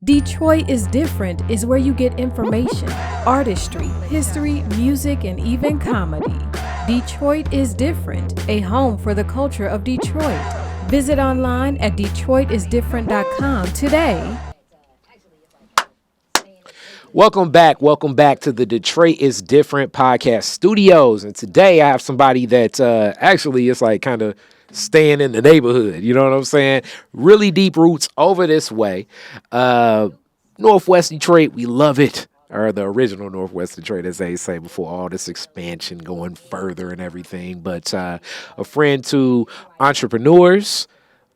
Detroit is Different is where you get information, artistry, history, music, and even comedy. Detroit is Different, a home for the culture of Detroit. Visit online at DetroitisDifferent.com today. Welcome back to the Detroit is Different podcast studios. And today I have somebody that actually is like kind of staying in the neighborhood. You know what I'm saying? Really deep roots over this way. Northwest Detroit, we love it. Or the original Northwest Detroit, as they say, before all this expansion going further and everything. But a friend to entrepreneurs,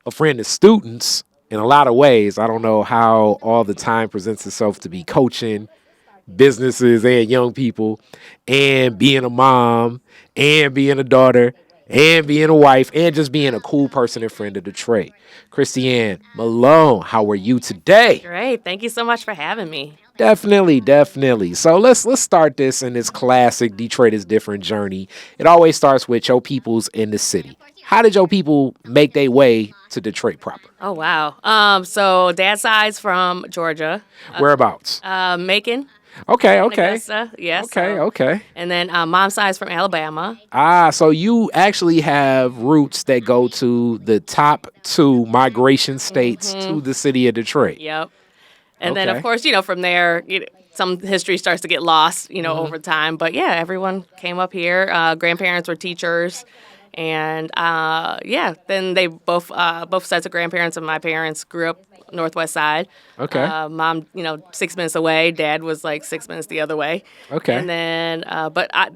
a friend to students, in a lot of ways. I don't know how all the time presents itself to be coaching businesses and young people and being a mom and being a daughter and being a wife and just being a cool person and friend of Detroit. Christianne Malone, how are you today? Great. Thank you so much for having me. Definitely. So let's start this in this classic Detroit is Different journey. It always starts with your peoples in the city. How did your people make their way to Detroit proper? Oh, wow. So dad's side's from Georgia. Whereabouts? Macon. Okay. Augusta. Yes. Okay. And then mom's side's from Alabama. So you actually have roots that go to the top two migration states to the city of Detroit. Yep. And then, of course, from there, some history starts to get lost, over time. But, yeah, everyone came up here. Grandparents were teachers. And, then they both sets of grandparents and my parents grew up Northwest Side. Okay. Mom, 6 minutes away. Dad was like 6 minutes the other way. Okay. And then,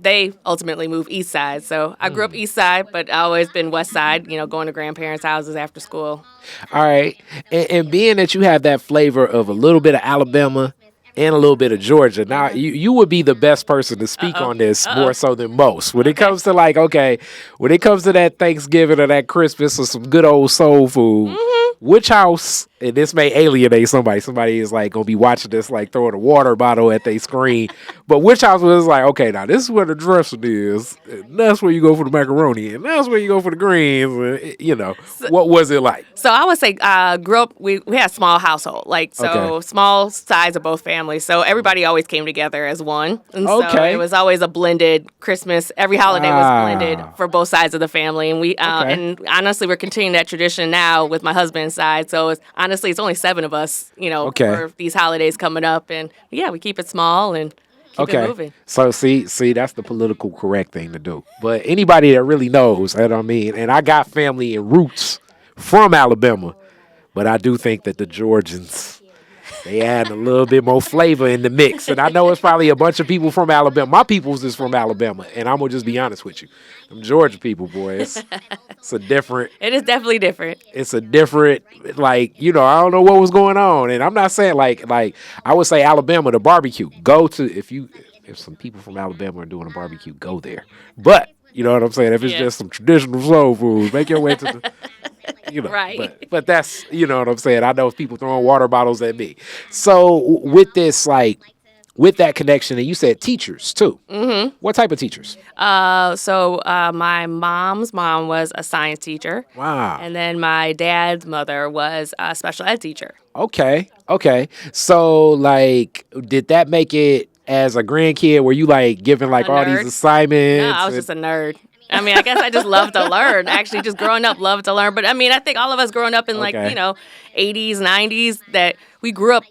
they ultimately moved East Side. So I grew up East Side, but I always been West Side, going to grandparents' houses after school. All right. And being that you have that flavor of a little bit of Alabama and a little bit of Georgia. Now, you would be the best person to speak on this more so than most. When it comes to when it comes to that Thanksgiving or that Christmas or some good old soul food, which house, and this may alienate somebody is like going to be watching this like throwing a water bottle at their screen, but which house was like, okay, now this is where the dressing is, and that's where you go for the macaroni, and that's where you go for the greens, and, what was it like? So I would say grew up, we had a small household, small size of both families, so everybody always came together as one, and so it was always a blended Christmas. Every holiday was blended for both sides of the family, and we and honestly we're continuing that tradition now with my husband's side. So it's only 7 of us, for these holidays coming up, and we keep it small and keep it moving. So see, that's the political correct thing to do. But anybody that really knows, and I got family and roots from Alabama, but I do think that the Georgians, they add a little bit more flavor in the mix. And I know it's probably a bunch of people from Alabama. My people's is from Alabama, and I'm going to just be honest with you. Them Georgia people, boy, it's a different. It is definitely different. It's a different, I don't know what was going on. And I'm not saying, like I would say Alabama, the barbecue. Go to, if some people from Alabama are doing a barbecue, go there. But, you know what I'm saying? If it's just some traditional soul food, make your way to the... Right. But that's, you know what I'm saying? I know people throwing water bottles at me. So with this, with that connection, and you said teachers too. Mm-hmm. What type of teachers? My mom's mom was a science teacher. Wow. And then my dad's mother was a special ed teacher. Okay. So did that make it as a grandkid? Were you giving all these assignments? No, I was just a nerd. I guess I just love to learn. Actually, just growing up, love to learn. But I think all of us growing up in 80s, 90s, that we grew up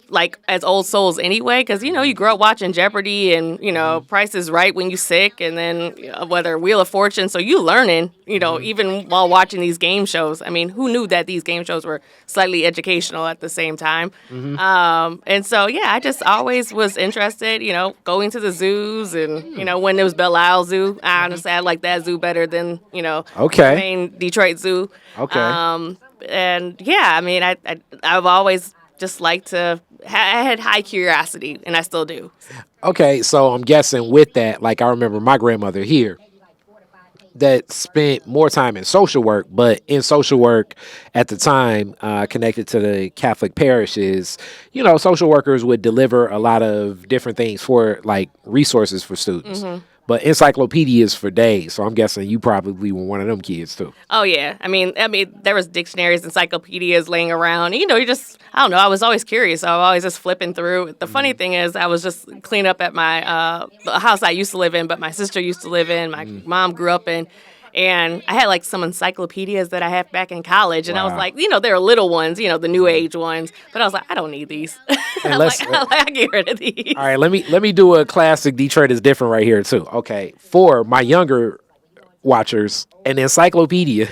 as old souls anyway. Because you grew up watching Jeopardy and Price is Right when you're sick, and then whether Wheel of Fortune. So you learning, even while watching these game shows. Who knew that these game shows were slightly educational at the same time? And so I just always was interested. Going to the zoos and when there was Belle Isle Zoo. Honestly, I like that zoo better than the main Detroit Zoo. Okay. I've always just liked to. I had high curiosity, and I still do. Okay, so I'm guessing with that, I remember my grandmother here that spent more time in social work, but in social work at the time, connected to the Catholic parishes, social workers would deliver a lot of different things for resources for students. But encyclopedias for days. So I'm guessing you probably were one of them kids too. Oh yeah, I mean, there was dictionaries, encyclopedias laying around. You know, I don't know. I was always curious. So I was always just flipping through. The funny thing is, I was just cleaning up at my the house I used to live in, but my sister used to live in. My mom grew up in. And I had like some encyclopedias that I had back in college. And I was like, they're little ones, the new age ones. But I was like, I don't need these. I get rid of these. All right, let me do a classic Detroit is different right here too. Okay, for my younger watchers, an encyclopedia.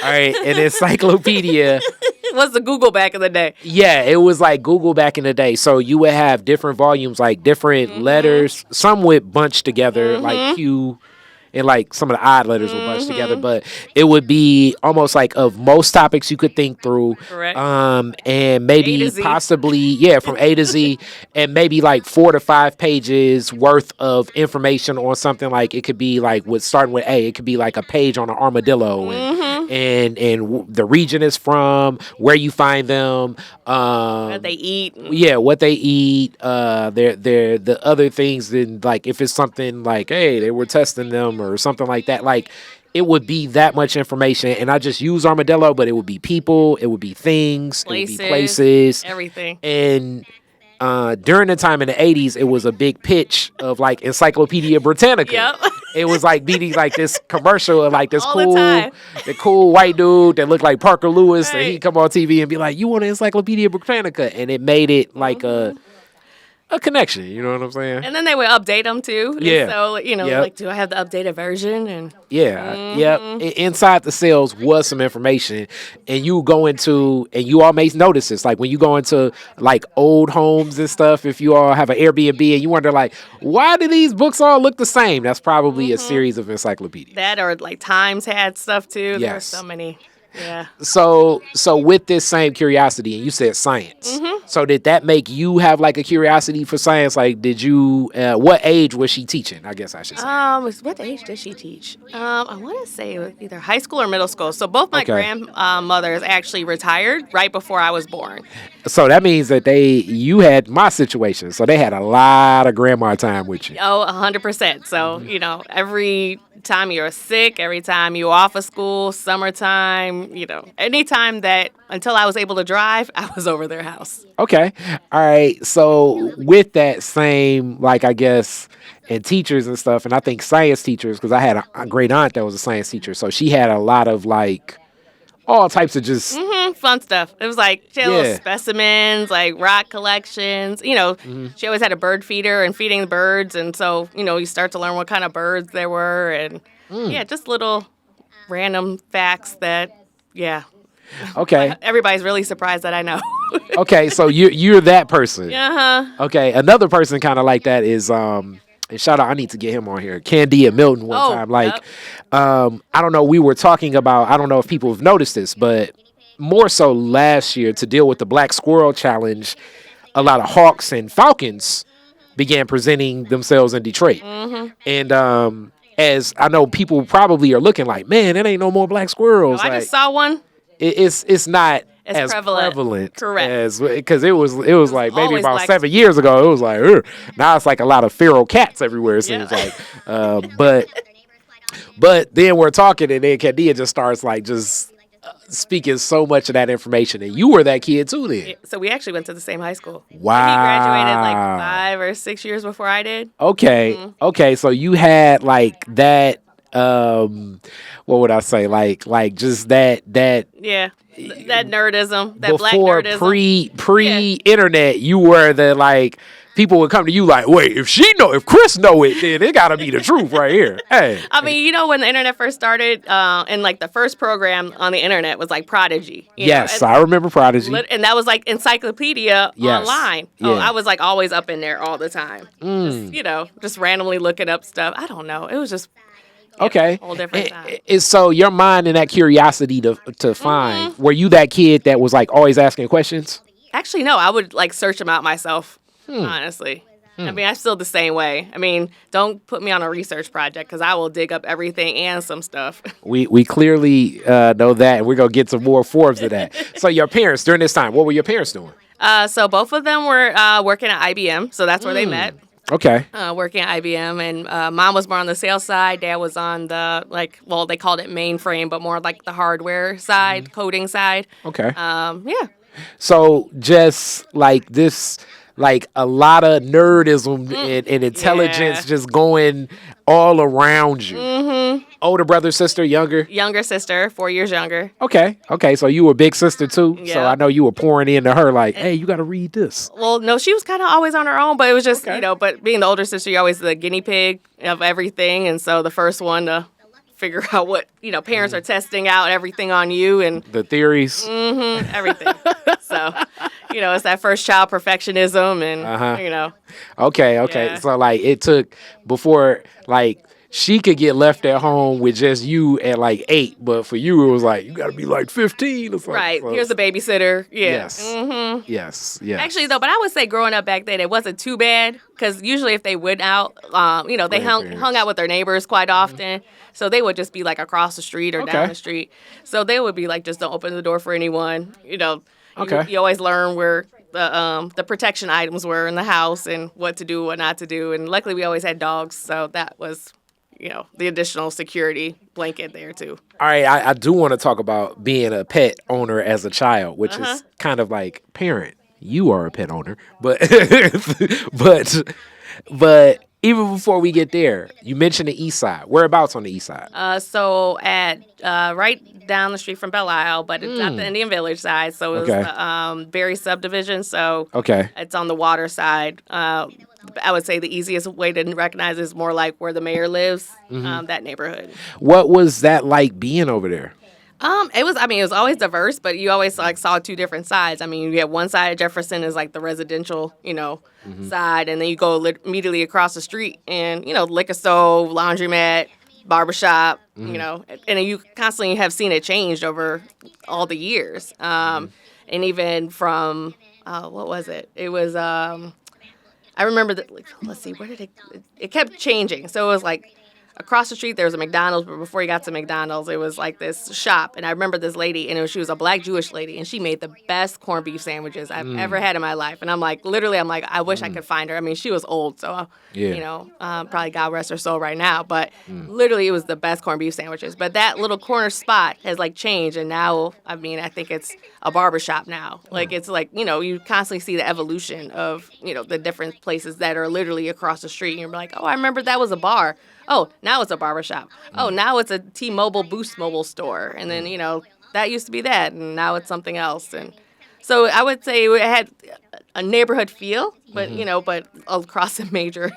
All right, an encyclopedia. What's the Google back in the day? Yeah, it was like Google back in the day. So you would have different volumes, like different letters. Some would bunch together, like Q, and like some of the odd letters would bunch together. But it would be almost like of most topics you could think through. Correct. And maybe possibly, from A to Z, and maybe like 4 to 5 pages worth of information on something. Like it could be like starting with A, it could be like a page on an armadillo and the region is from, where you find them, what they eat. Yeah, what they eat. They're the other things. Then like if it's something like, hey, they were testing them or something like that. Like it would be that much information, and I just use armadillo, but it would be people, it would be things, it would be places, everything. And during the time in the 80s, it was a big pitch of like Encyclopedia Britannica. Yep. It was like beating like this commercial of like this All the cool white dude that looked like Parker Lewis, right. and he'd come on TV and be like, "You want an Encyclopedia Britannica?" And it made it like a connection. You know what I'm saying? And then they would update them too. Yeah. And so like, do I have the updated version? And inside the cells was some information, and you go into, and you all may notice this, like when you go into like old homes and stuff, if you all have an Airbnb and you wonder like, why do these books all look the same? That's probably a series of encyclopedias. That, or like Times had stuff too. Yes. There were so many. Yeah. So with this same curiosity, and you said science. So did that make you have like a curiosity for science? Like, did you? What age was she teaching? I guess I should say. What age did she teach? I want to say it was either high school or middle school. So both my grandmothers actually retired right before I was born. So that means that you had my situation. So they had a lot of grandma time with you. Oh, 100%. So, every time you're sick, every time you're off of school, summertime, anytime that, until I was able to drive, I was over their house. Okay. All right. So with that same, like, I guess, and teachers and stuff, and I think science teachers, because I had a great aunt that was a science teacher. So she had a lot of like all types of just fun stuff. It was like she had little specimens, like rock collections. She always had a bird feeder and feeding the birds, and so you start to learn what kind of birds there were, and just little random facts that Okay. Everybody's really surprised that I know. Okay, so you're that person. Okay, another person kind of like that is and shout out, I need to get him on here. Candia Milton one time. Like, I don't know, we were talking about, I don't know if people have noticed this, but more so last year to deal with the Black Squirrel Challenge, a lot of hawks and falcons began presenting themselves in Detroit. And as I know, people probably are looking like, man, it ain't no more black squirrels. I just saw one. It's not as prevalent. Correct. Because it was like maybe about 7 years ago. It was like, ugh. Now it's like a lot of feral cats everywhere. It seems like, but then we're talking, and then Candia just starts like just speaking so much of that information, and you were that kid too. Then, so we actually went to the same high school. Wow. He graduated like 5 or 6 years before I did. Okay. Okay. So you had like that. What would I say? Like just that. Yeah. That nerdism, that black before nerdism. Pre-internet, you were the like people would come to you like, wait, if Chris know it, then it gotta be the truth right here. Hey, I mean, when the internet first started, and like the first program on the internet was like Prodigy. Yes, I remember Prodigy, and that was like Encyclopedia online. Yeah. I was like always up in there all the time. Just randomly looking up stuff. I don't know. It was just. Okay. Whole different time. So your mind and that curiosity to find, were you that kid that was like always asking questions? Actually, no. I would like search them out myself, honestly. I mean, I'm still the same way. I mean, don't put me on a research project because I will dig up everything and some stuff. We clearly know that, and we're going to get some more forms of that. So your parents, during this time, what were your parents doing? So both of them were working at IBM, so that's where they met. Okay. Working at IBM, and mom was more on the sales side. Dad was on the they called it mainframe, but more like the hardware side, coding side. Okay. Yeah. So just like this, like a lot of nerdism and intelligence just going all around you. Mm-hmm. Older brother, sister, younger? Younger sister, 4 years younger. Okay. So you were big sister too? Yeah. So I know you were pouring into her like, hey, you got to read this. Well, no, she was kind of always on her own, but it was just, but being the older sister, you're always the guinea pig of everything. And so the first one to figure out what, parents are testing out everything on you and the theories. Mm-hmm, everything. So, it's that first child perfectionism and, Okay. Yeah. So like it took before like she could get left at home with just you at like 8, but for you it was like you got to be like 15 or something. Right. So, here's a babysitter. Yeah. Yes. Mm-hmm. Yes. Actually, though, but I would say growing up back then, it wasn't too bad because usually if they went out, they hung out with their neighbors quite often. So they would just be like across the street or down the street. So they would be like, just don't open the door for anyone. You always learn where the protection items were in the house and what to do, what not to do. And luckily we always had dogs. So that was, the additional security blanket there too. All right. I do want to talk about being a pet owner as a child, which is kind of like parent. You are a pet owner, but but even before we get there, you mentioned the East Side. Whereabouts on the East Side? So at right down the street from Belle Isle, but it's not the Indian Village side. So it was the Berry subdivision. So it's on the water side. I would say the easiest way to recognize is more like where the mayor lives, that neighborhood. What was that like being over there? It was always diverse, but you always saw two different sides. I mean, you had one side of Jefferson is like the residential, side, and then you go immediately across the street and, liquor store, laundromat, barbershop, and you constantly have seen it change over all the years. And even from, what was it? It was, I remember that, let's see, where did it kept changing. So it was like, across the street, there was a McDonald's, but before you got to McDonald's, it was like this shop. And I remember this lady, and she was a black Jewish lady, and she made the best corned beef sandwiches I've ever had in my life. And I'm like, I wish I could find her. I mean, she was old, so, probably God rest her soul right now. But literally, it was the best corned beef sandwiches. But that little corner spot has, changed. And now, I think it's a barbershop now. It's you constantly see the evolution of, the different places that are literally across the street. And you're like, oh, I remember that was a bar. Oh, now it's a barbershop. Oh, now it's a T-Mobile Boost Mobile store. And then, that used to be that, and now it's something else. And so I would say it had a neighborhood feel, but, but across a major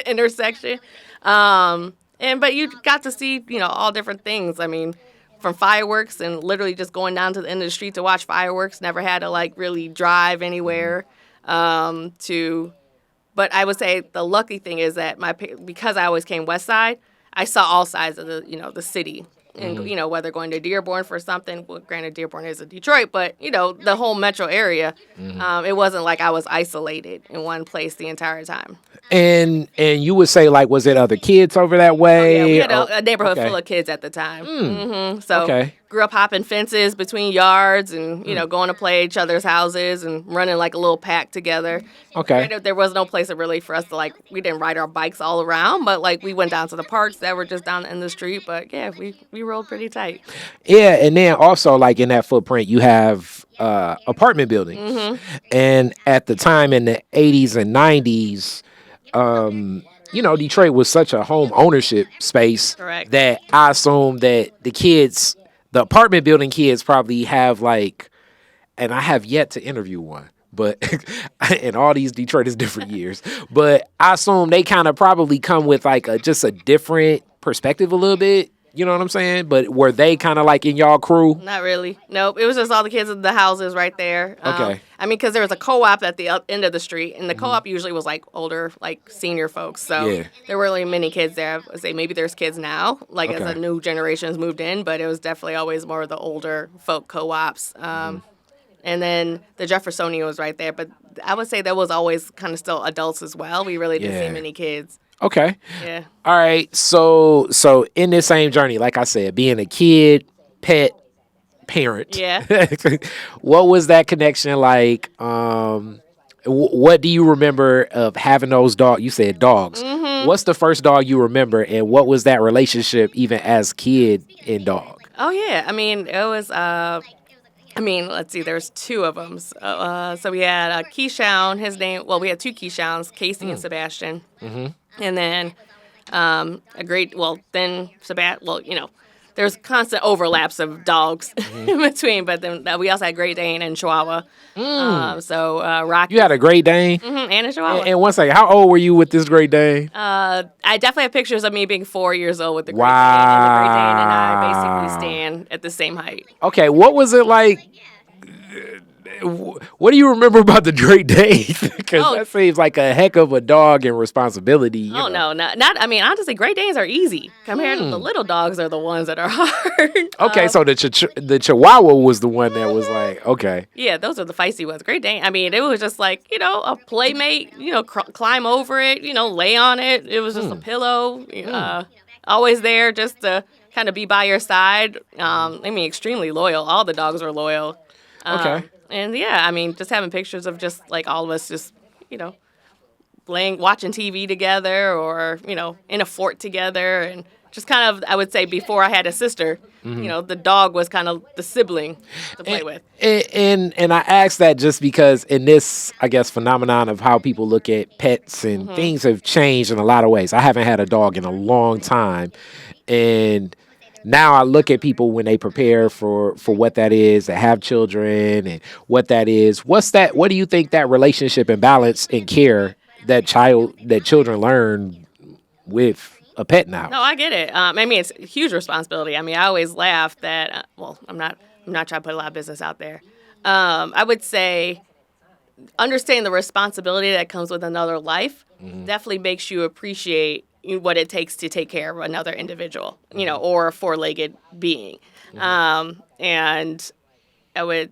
intersection. But you got to see, all different things. I mean, from fireworks and literally just going down to the end of the street to watch fireworks. Never had to, really drive anywhere But I would say the lucky thing is that because I always came West Side, I saw all sides of the city. And, whether going to Dearborn for something, well, granted, Dearborn is in Detroit, but, the whole metro area, it wasn't like I was isolated in one place the entire time. And you would say, was it other kids over that way? Oh, yeah, we had a neighborhood full of kids at the time. So grew up hopping fences between yards and, going to play at each other's houses and running like a little pack together. Okay. There was no place really for us to, we didn't ride our bikes all around, but, we went down to the parks that were just down in the street. But, yeah, we rolled pretty tight. Yeah, and then also, in that footprint, you have apartment buildings. And at the time in the 80s and 90s, Detroit was such a home ownership space that I assume that the apartment building kids probably have and I have yet to interview one, but in all these Detroit is different years, but I assume they kind of probably come with just a different perspective a little bit. You know what I'm saying? But were they kind of in y'all crew? Not really. Nope. It was just all the kids in the houses right there. Okay. Because there was a co-op at the end of the street, and the co-op usually was older, senior folks. So there weren't really many kids there. I would say maybe there's kids now, as a new generation has moved in, but it was definitely always more of the older folk co-ops. And then the Jeffersonian was right there. But I would say there was always kind of still adults as well. We really didn't see many kids. Okay. Yeah. All right. So in this same journey, like I said, being a kid, pet, parent. Yeah. What was that connection like? What do you remember of having those dogs? You said dogs. What's the first dog you remember, and what was that relationship even as kid and dog? Oh yeah, I mean it was. Let's see. There's two of them. So we had Keyshawn. His name. Well, we had two Keyshawns, Casey and Sebastian. And then then Sebastian. Well, there's constant overlaps of dogs in between. But then we also had Great Dane and Chihuahua. Rocky. You had a Great Dane and a Chihuahua. And one second, how old were you with this Great Dane? I definitely have pictures of me being 4 years old with the Great Dane, and the Great Dane and I basically stand at the same height. Okay, what was it like? What do you remember about the Great Dane? Because that seems like a heck of a dog and responsibility. No, not. I mean, honestly, Great Danes are easy compared to the little dogs. Are the ones that are hard. Okay, so the Chihuahua was the one that was like, okay. Yeah, those are the feisty ones. Great Dane. I mean, it was just like a playmate. Climb over it. Lay on it. It was just a pillow. Always there, just to kind of be by your side. Extremely loyal. All the dogs are loyal. Okay. And yeah, I mean, just having pictures of just like all of us just, watching TV together or, in a fort together. And just kind of, I would say before I had a sister, the dog was kind of the sibling to play with. And I ask that just because in this, I guess, phenomenon of how people look at pets and things have changed in a lot of ways. I haven't had a dog in a long time. And now I look at people when they prepare for what that is, to have children and what that is. What do you think that relationship and balance and care that children learn with a pet now? No, I get it. It's a huge responsibility. I always laugh that, I'm not trying to put a lot of business out there. I would say understanding the responsibility that comes with another life definitely makes you appreciate what it takes to take care of another individual, or a four-legged being. And I would,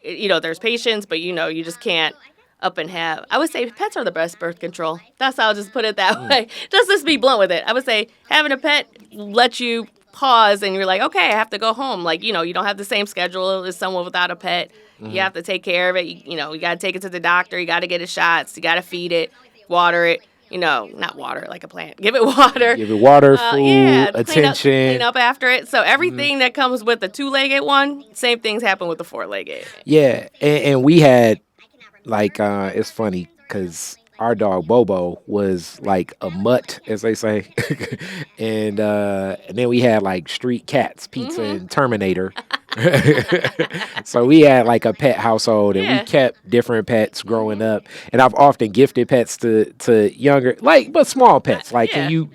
there's patience, but you just can't up and have. I would say pets are the best birth control. That's how I'll just put it that way. Just be blunt with it. I would say having a pet lets you pause and you're like, okay, I have to go home. Like, you don't have the same schedule as someone without a pet. You have to take care of it. You got to take it to the doctor. You got to get it shots. You got to feed it, water it. Not water like a plant. Give it water. Give it water, food, attention. Clean up after it. So everything that comes with the two-legged one, same things happen with the four-legged. Yeah, and we had, it's funny because our dog Bobo was like a mutt, as they say. and then we had like street cats, Pizza and Terminator. So we had like a pet household, and we kept different pets growing up. And I've often gifted pets to younger, but small pets. Can you,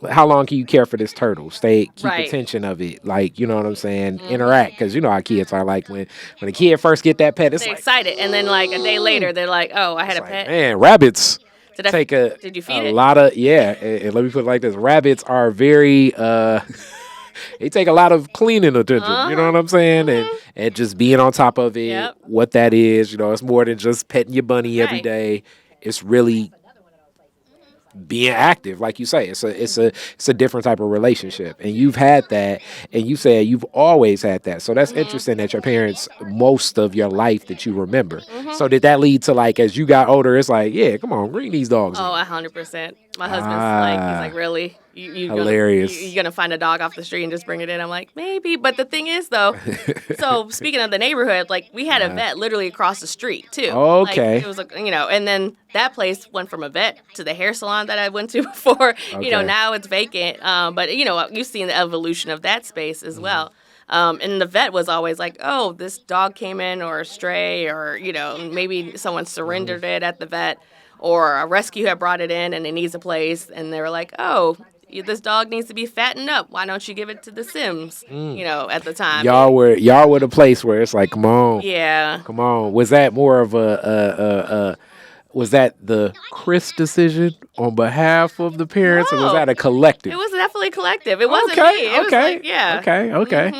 how long can you care for this turtle? Keep attention of it. You know what I'm saying? Interact, because you know how kids are. When a kid first get that pet, they're excited, and then a day later, they're like, "Oh, I had a pet." Man, rabbits. Did you feed it? A lot of and let me put it like this: rabbits are very. They take a lot of cleaning attention, you know what I'm saying? And just being on top of it, what that is, it's more than just petting your bunny every day. It's really being active, like you say. It's a different type of relationship. And you've had that, and you said you've always had that. So that's interesting that your parents, most of your life that you remember. So did that lead to as you got older, it's yeah, come on, bring these dogs in. 100%. My husband's he's like, really? Hilarious. You're going to find a dog off the street and just bring it in? I'm like, maybe. But the thing is, though, so speaking of the neighborhood, we had a vet literally across the street, too. Okay. It was, and then that place went from a vet to the hair salon that I went to before. Okay. Now it's vacant. But, you've seen the evolution of that space as well. And the vet was always like, oh, this dog came in or a stray or, maybe someone surrendered it at the vet or a rescue had brought it in and it needs a place. And they were like, oh, this dog needs to be fattened up. Why don't you give it to the Sims? At the time. Y'all were the place where it's like, come on. Yeah. Come on. Was that more of was that the Chris decision on behalf of the parents, or was that a collective? It was definitely collective. It wasn't me. It was Okay.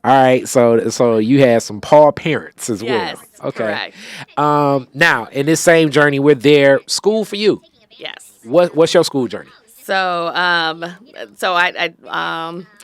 All right. So you had some paw parents as well. Yes. Okay. Correct. Now in this same journey, we're there. School for you. Yes. What's your school journey? I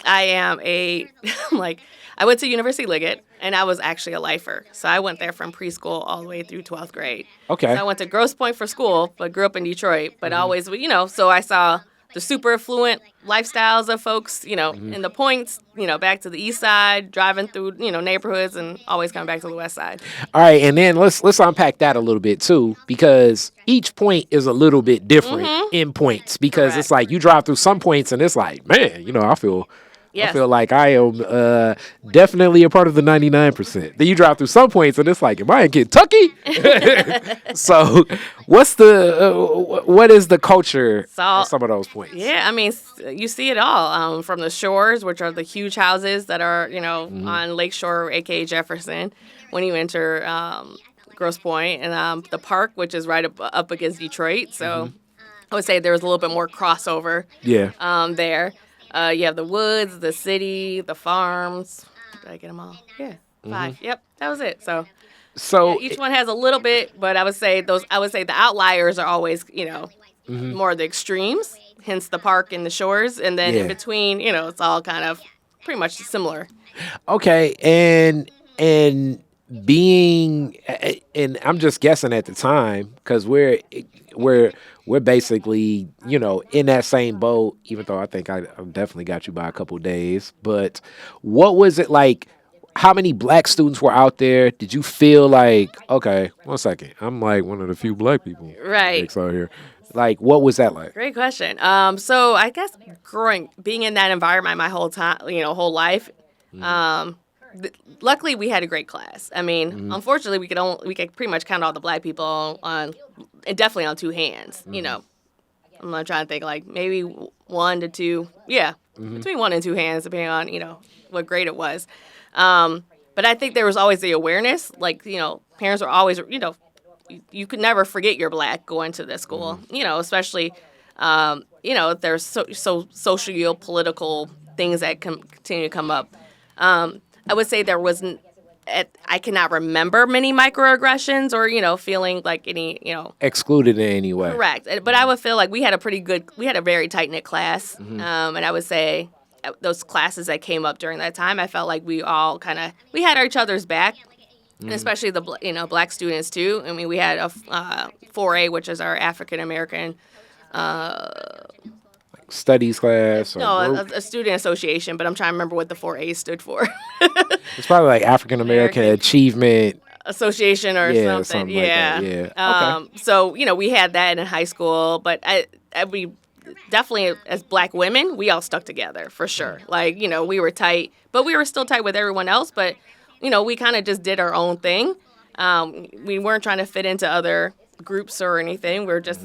am a like I went to University Liggett, and I was actually a lifer. So I went there from preschool all the way through 12th grade. Okay. So I went to Grosse Pointe for school, but grew up in Detroit. But always, so I saw the super affluent lifestyles of folks, in the points, back to the east side, driving through, neighborhoods, and always coming back to the west side. All right, and then let's unpack that a little bit too, because each point is a little bit different in points. Because Correct. it's like you drive through some points, and it's like, man, I feel like I am definitely a part of the 99%. Then you drive through some points, and it's like, am I in Kentucky? So, what is the culture at some of those points? Yeah, I mean, you see it all from the shores, which are the huge houses that are, on Lakeshore, aka Jefferson, when you enter Grosse Pointe, and the park, which is right up against Detroit. So, I would say there was a little bit more crossover. There. You have the woods, the city, the farms. Did I get them all? Yeah, 5. Yep, that was it. So each one has a little bit, but I would say the outliers are always, more the extremes. Hence the park and the shores, and then in between, it's all kind of pretty much similar. Okay, and being, and I'm just guessing at the time because we're basically, in that same boat, even though I think I definitely got you by a couple of days. But what was it like? How many black students were out there? Did you feel like, okay, 1 second, I'm like one of the few black people Right. out here. Like, what was that like? Great question. So I guess being in that environment my whole time, whole life, luckily we had a great class. I mean, unfortunately we could pretty much count all the black people definitely on 2 hands. I'm not trying to think, like maybe 1 to 2. Yeah, between 1 and 2 hands, depending on what grade it was. But I think there was always the awareness, like parents were always you could never forget you're black going to this school. Especially there's so socio-political things that continue to come up. I would say there wasn't. I cannot remember many microaggressions or feeling like any Excluded in any way. Correct. But I would feel like we had a very tight knit class, and I would say those classes that came up during that time, I felt like we all we had each other's back, and especially the black students too. I mean, we had a 4A, which is our African American. Studies class? Or a student association, but I'm trying to remember what the 4A stood for. It's probably like African American Achievement Association or something. Yeah. Like that. Okay. So, we had that in high school, but we definitely, as black women, we all stuck together for sure. Like, we were tight, but we were still tight with everyone else, but, we kind of just did our own thing. We weren't trying to fit into other groups or anything. We were just,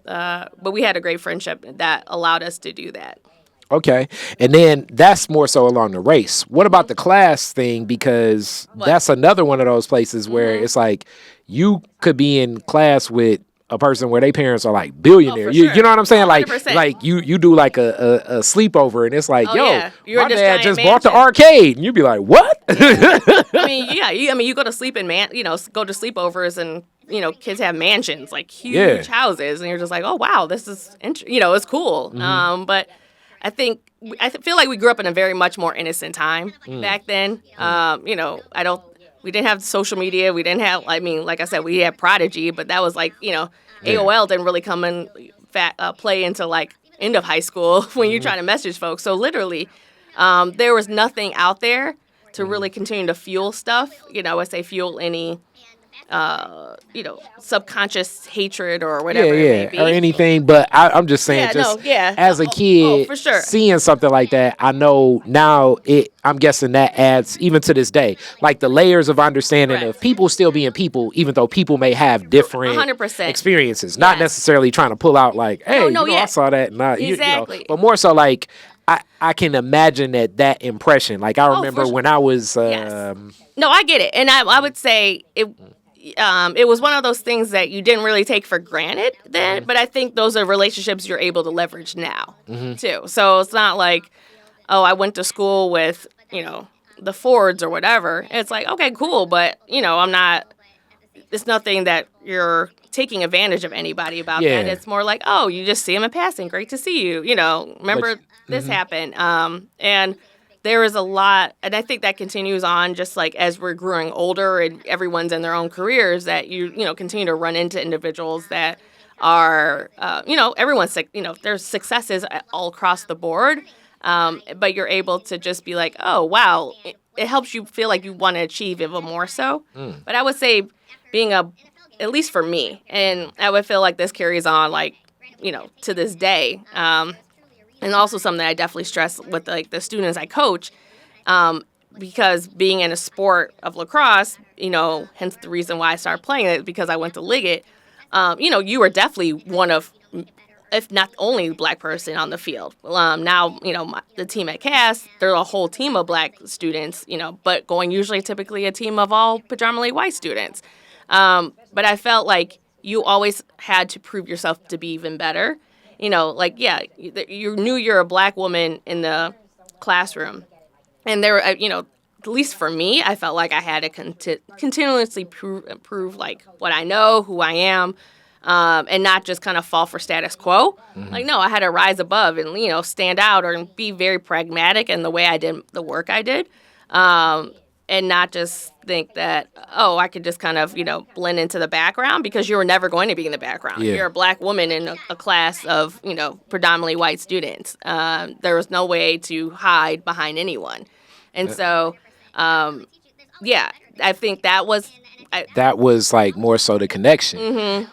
but we had a great friendship that allowed us to do that. Okay. And then that's more so along the race. What about the class thing? Because that's another one of those places where it's like you could be in class with a person where their parents are like billionaires. Sure. You know what I'm saying? 100%. Like you do like a sleepover and it's like, my dad just bought the mansion. arcade. And you'd be like, what? You go to sleep in go to sleepovers and kids have mansions, like huge houses, and you're just like, oh wow, this is it's cool. But I feel like we grew up in a very much more innocent time back then. We didn't have social media. We didn't have, like I said, we had Prodigy, but that was like, AOL didn't really come and play into like end of high school when you're trying to message folks. So literally, there was nothing out there to really continue to fuel stuff. I would say fuel any subconscious hatred or whatever it may be. Or anything. But I'm just saying, as a kid, for sure. seeing something like that, I know now I'm guessing that adds, even to this day, like the layers of understanding of people still being people, even though people may have different 100%. experiences. Not necessarily trying to pull out like, hey, I saw that. Exactly. But more so like, I can imagine that impression. Like I remember when I was... No, I get it. And I would say it was one of those things that you didn't really take for granted then, but I think those are relationships you're able to leverage now, too. So it's not like, oh, I went to school with, the Fords or whatever. It's like, okay, cool, but, I'm not, it's nothing that you're taking advantage of anybody about Yeah. that. It's more like, oh, you just see them in passing. Great to see you. Remember this happened. And there is a lot, and I think that continues on just like as we're growing older and everyone's in their own careers, that you continue to run into individuals that are, everyone's, there's successes all across the board. But you're able to just be like, oh, wow, it helps you feel like you want to achieve even more so. But I would say being at least for me, and I would feel like this carries on like, to this day. And also something that I definitely stress with like the students I coach, because being in a sport of lacrosse, hence the reason why I started playing it, because I went to Liggett. You were definitely one of, if not the only black person on the field. Now, the team at Cass, they're a whole team of black students, but going usually typically a team of all predominantly white students. But I felt like you always had to prove yourself to be even better. You knew you're a black woman in the classroom. And there were, at least for me, I felt like I had to continuously prove like what I know, who I am, and not just kind of fall for status quo. Like, no, I had to rise above and, stand out or be very pragmatic in the way I did the work I did. And not just think that, oh, I could just kind of, blend into the background, because you were never going to be in the background. Yeah. You're a black woman in a class of, predominantly white students. There was no way to hide behind anyone. And so, I think that was... that was like more so the connection.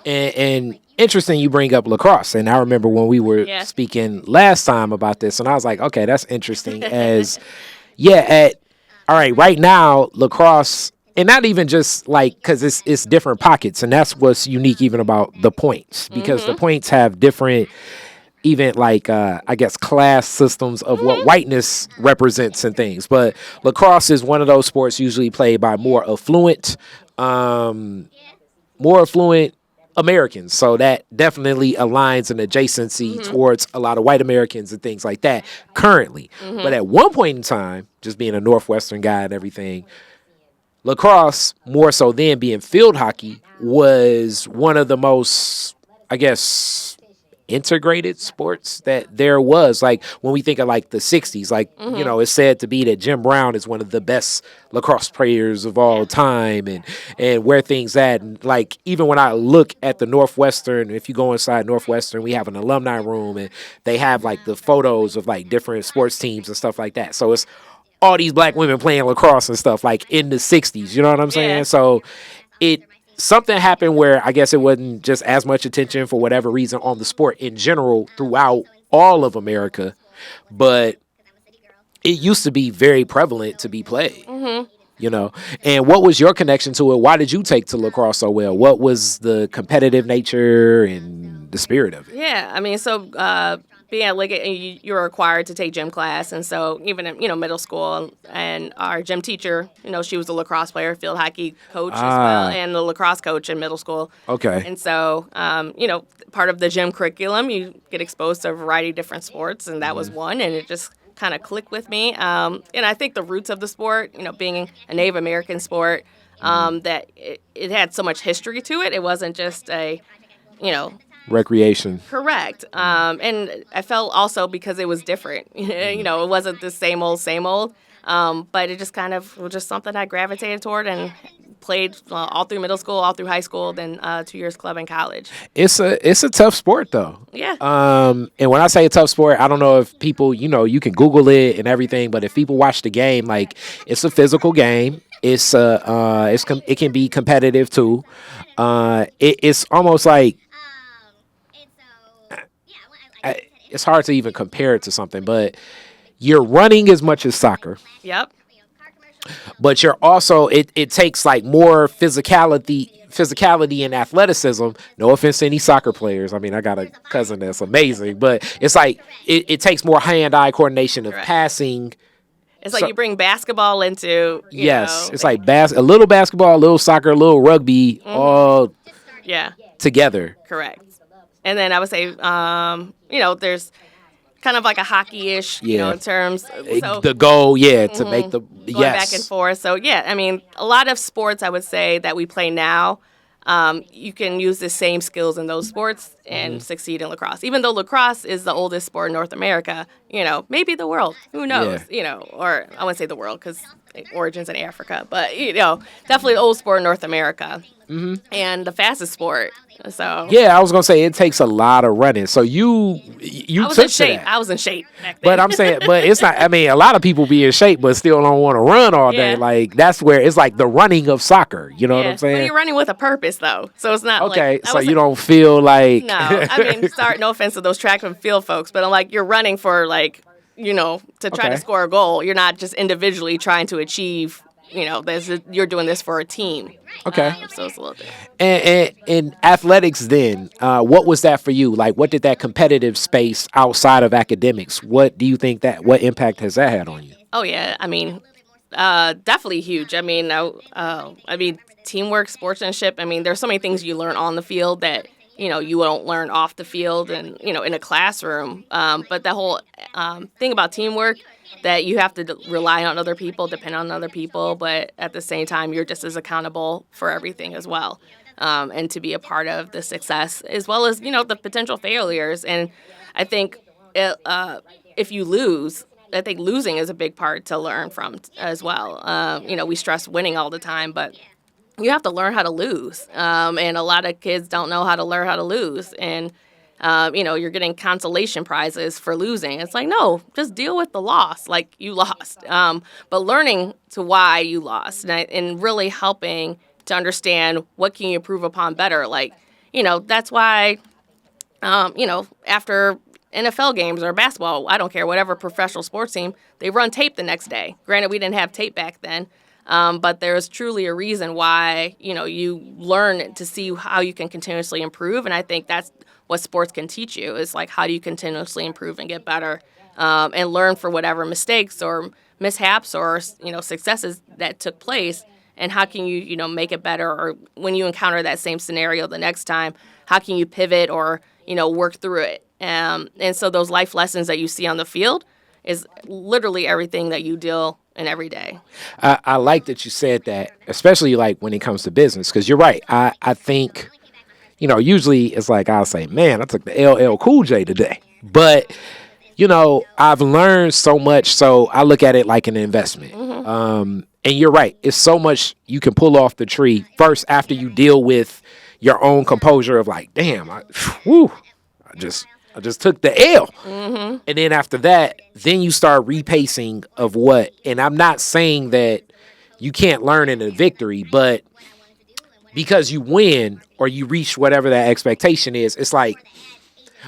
And interesting you bring up lacrosse. And I remember when we were speaking last time about this, and I was like, okay, that's interesting. All right, right now, lacrosse, and not even just like, because it's different pockets, and that's what's unique even about the points, because the points have different, even like, I guess, class systems of what whiteness represents and things. But lacrosse is one of those sports usually played by more affluent Americans. So that definitely aligns an adjacency towards a lot of white Americans and things like that currently. But at one point in time, just being a Northwestern guy and everything, lacrosse, more so than being field hockey, was one of the most, I guess, integrated sports that there was. Like when we think of like the 60s, like, it's said to be that Jim Brown is one of the best lacrosse players of all time, and where things at. And like, even when I look at the Northwestern, if you go inside Northwestern, we have an alumni room, and they have like the photos of like different sports teams and stuff like that. So it's all these black women playing lacrosse and stuff like in the 60s, you know what I'm saying? So something happened where I guess it wasn't just as much attention for whatever reason on the sport in general throughout all of America, but it used to be very prevalent to be played, And what was your connection to it? Why did you take to lacrosse so well? What was the competitive nature and the spirit of it? Yeah, I mean, so being at Liggett, you were required to take gym class, and so even in middle school, and our gym teacher, she was a lacrosse player, field hockey coach as well, and the lacrosse coach in middle school. Okay. And so, part of the gym curriculum, you get exposed to a variety of different sports, and that was one, and it just kind of clicked with me. And I think the roots of the sport, being a Native American sport, that it had so much history to it. It wasn't just a, recreation. Correct. And I felt also because it was different. It wasn't the same old. But it just kind of was just something I gravitated toward and played all through middle school, all through high school, then 2 years club in college. It's a tough sport though. Yeah. And when I say a tough sport, I don't know if people, you can Google it and everything, but if people watch the game, like, it's a physical game. It can be competitive too. It's almost like, it's hard to even compare it to something, but you're running as much as soccer. Yep. But you're also, it takes like more physicality and athleticism. No offense to any soccer players. I mean, I got a cousin that's amazing, but it's like it takes more hand-eye coordination of passing. It's like you bring basketball into it's like a little basketball, a little soccer, a little rugby, all together. Correct. And then I would say, there's kind of like a hockey-ish, in terms. So, the goal, to make the going back and forth. So, I mean, a lot of sports I would say that we play now, you can use the same skills in those sports and succeed in lacrosse. Even though lacrosse is the oldest sport in North America, maybe the world, who knows, or I wouldn't say the world because origins in Africa, but, definitely the oldest sport in North America and the fastest sport. So yeah, I was gonna say it takes a lot of running. So you I was took in shape. to that. I was in shape back then. But I'm saying, but it's not. I mean, a lot of people be in shape, but still don't want to run all day. Yeah. Like that's where it's like the running of soccer. You know what I'm But saying? you're running with a purpose, though, so it's not Okay, like, so you don't feel like No, I mean, sorry, no offense to those track and field folks, but I'm like, you're running for to try to score a goal. You're not just individually trying to achieve. You're doing this for a team. Okay. So it's a little bit. And in athletics, then, what was that for you? Like, what did that competitive space outside of academics? What do you think what impact has that had on you? Oh yeah, I mean, definitely huge. I mean, teamwork, sportsmanship. I mean, there's so many things you learn on the field that you won't learn off the field and in a classroom. But the whole thing about teamwork, that you have to rely on other people, depend on other people, but at the same time, you're just as accountable for everything as well, and to be a part of the success as well as the potential failures. And I think if you lose, I think losing is a big part to learn from as well. We stress winning all the time, but you have to learn how to lose. And a lot of kids don't know how to learn how to lose. And, you're getting consolation prizes for losing. It's like, no, just deal with the loss. Like, you lost. But learning to why you lost and really helping to understand what can you improve upon better. Like, that's why, after NFL games or basketball, I don't care, whatever professional sports team, they run tape the next day. Granted, we didn't have tape back then. But there's truly a reason why, you learn to see how you can continuously improve. And I think that's what sports can teach you is like, how do you continuously improve and get better and learn for whatever mistakes or mishaps or, successes that took place. And how can you, make it better? Or when you encounter that same scenario the next time, how can you pivot or, work through it? And so those life lessons that you see on the field is literally everything that you deal in every day. I like that you said that, especially like when it comes to business, because you're right. I think, usually it's like I'll say, man, I took the LL Cool J today. But, I've learned so much, so I look at it like an investment. And you're right. It's so much you can pull off the tree first after you deal with your own composure of like, damn, I just took the L. And then after that, then you start repacing of what. And I'm not saying that you can't learn in a victory, but because you win or you reach whatever that expectation is, it's like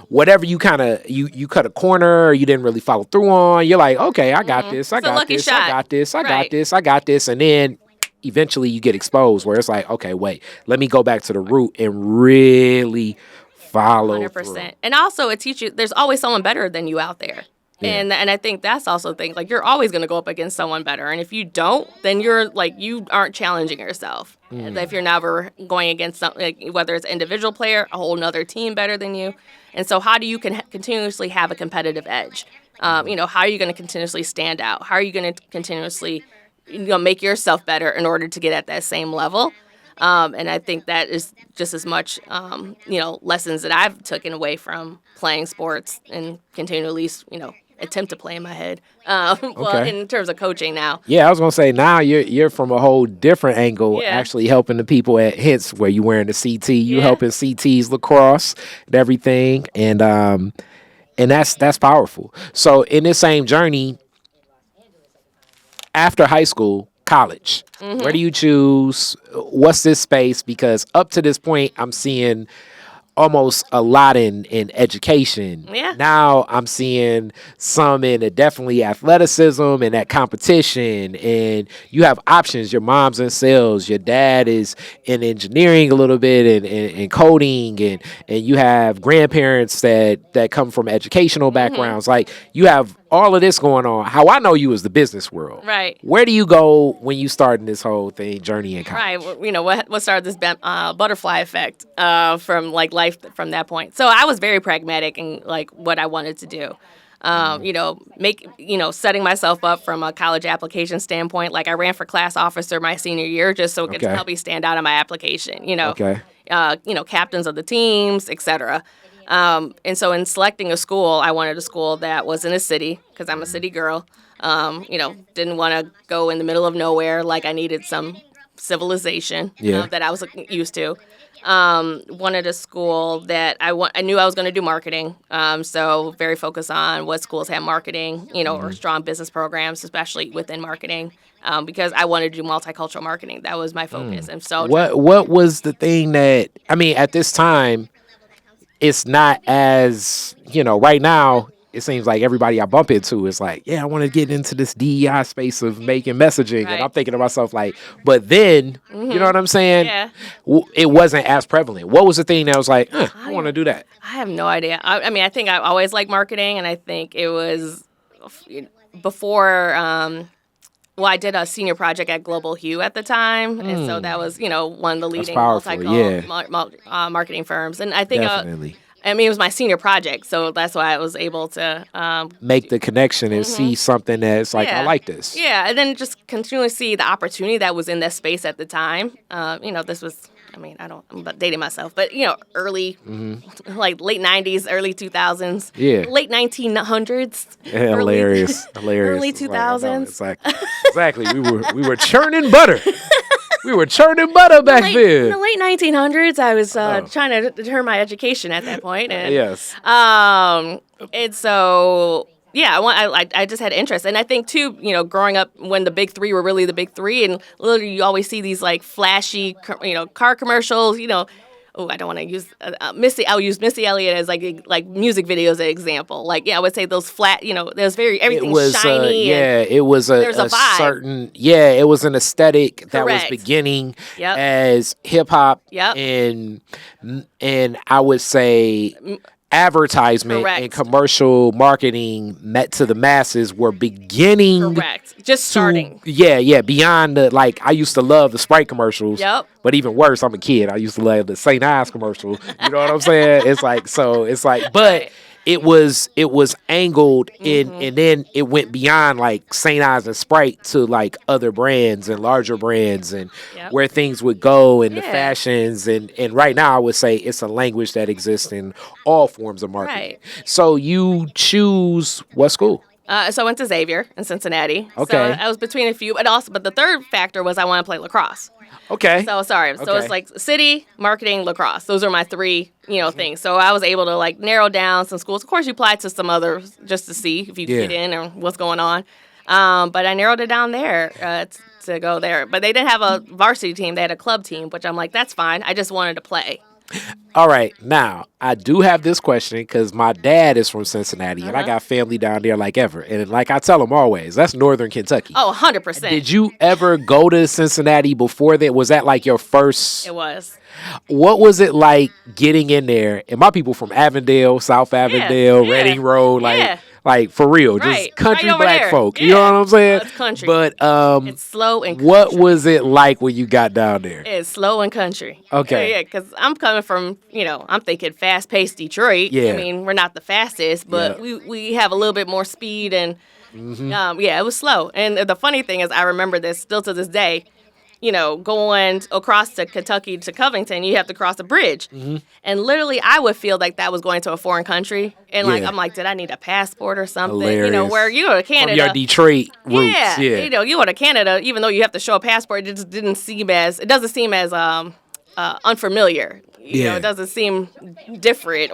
whatever you kind of, you cut a corner or you didn't really follow through on, you're like, okay, I got this, I got this, I got this, I got this, I got this. And then eventually you get exposed where it's like, okay, wait, let me go back to the root and really follow 100%. Through. And also it teaches you there's always someone better than you out there. Yeah. And I think that's also the thing. Like, you're always going to go up against someone better. And if you don't, then you're like, you aren't challenging yourself. And if you're never going against something, like, whether it's an individual player, a whole nother team better than you. And so how do you continuously have a competitive edge? How are you going to continuously stand out? How are you going to continuously make yourself better in order to get at that same level? And I think that is just as much, lessons that I've taken away from playing sports and continually, attempt to play in my head. Well, in terms of coaching now. Yeah, I was gonna say now you're from a whole different angle, actually helping the people at Hits where you wearing the CT, you helping CTs lacrosse and everything, and that's powerful. So in this same journey, after high school, college, where do you choose? What's this space? Because up to this point, I'm seeing almost a lot in education. Yeah. Now I'm seeing some in definitely athleticism and that competition. And you have options. Your mom's in sales. Your dad is in engineering a little bit and coding. And you have grandparents that come from educational backgrounds. Like, you have all of this going on. How I know you is the business world. Right. Where do you go when you start in this whole thing, journey in college? Right. What started this butterfly effect from like life from that point. So I was very pragmatic in like what I wanted to do. Setting myself up from a college application standpoint. Like I ran for class officer my senior year just so it could help me stand out on my application, captains of the teams, etc. And so in selecting a school, I wanted a school that was in a city because I'm a city girl. Didn't want to go in the middle of nowhere like I needed some civilization that I was used to. Wanted a school that I knew I was going to do marketing. So very focused on what schools have marketing, or strong business programs, especially within marketing, because I wanted to do multicultural marketing. That was my focus. And so what was the thing that, at this time, it's not as, right now, it seems like everybody I bump into is like, yeah, I want to get into this DEI space of making messaging. Right. And I'm thinking to myself like, but then, you know what I'm saying? Yeah. It wasn't as prevalent. What was the thing that was like, I want to do that? I have no idea. I think I always liked marketing, and I think it was before, I did a senior project at Global Hue at the time, and so that was, one of the leading marketing firms. And I think definitely. It was my senior project, so that's why I was able to make the connection and see something that's like, I like this. Yeah, and then just continually see the opportunity that was in that space at the time. This was, I'm dating myself, but, early, like late 90s, early 2000s. Yeah. Late 1900s. Yeah, hilarious. Early 2000s. Exactly. We were churning butter. We were churning butter back then. In the late 1900s, I was trying to deter my education at that point. And, yes. And so, I just had interest. And I think, too, growing up when the big three were really the big three, and literally you always see these, like, flashy, car commercials, I don't want to use Missy. I'll use Missy Elliott as like music videos as an example. Like, I would say those flat. There's everything was, shiny. It was a vibe. certain. Yeah, it was an aesthetic that was beginning as hip hop. Yep. And I would say advertisement and commercial marketing met to the masses were beginning. Correct. Just starting. Beyond the, I used to love the Sprite commercials. Yep. But even worse, I'm a kid. I used to love the St. Ives commercial. You know what I'm saying? But it was angled in, and then it went beyond like St. Ives and Sprite to like other brands and larger brands and where things would go and the fashions. And right now I would say it's a language that exists in all forms of marketing. Right. So you choose what school? So I went to Xavier in Cincinnati. Okay. So I was between a few, but the third factor was I want to play lacrosse. Okay. So it's like city, marketing, lacrosse. Those are my three, things. So I was able to narrow down some schools. Of course, you apply to some others just to see if you can get in or what's going on. But I narrowed it down there to go there. But they didn't have a varsity team; they had a club team, which I'm like, that's fine. I just wanted to play. All right. Now, I do have this question because my dad is from Cincinnati and I got family down there like ever. And like I tell them always, that's Northern Kentucky. Oh, 100%. Did you ever go to Cincinnati before that? Was that like your first? It was. What was it like getting in there? And my people from Avondale, South Avondale, Reading Road, like for real, just country black there. folk. Yeah. You know what I'm saying? It's country. But it's slow and country. What was it like when you got down there? It's slow and country. Okay. Yeah, because I'm coming from, I'm thinking fast-paced Detroit. Yeah. We're not the fastest, but we have a little bit more speed and, it was slow. And the funny thing is I remember this still to this day. Going across to Kentucky to Covington, you have to cross a bridge. Mm-hmm. And literally, I would feel like that was going to a foreign country. And, I'm like, did I need a passport or something? Hilarious. Where you go to Canada. From your Detroit roots. Yeah. You go to Canada, even though you have to show a passport, it just doesn't seem as unfamiliar. It doesn't seem different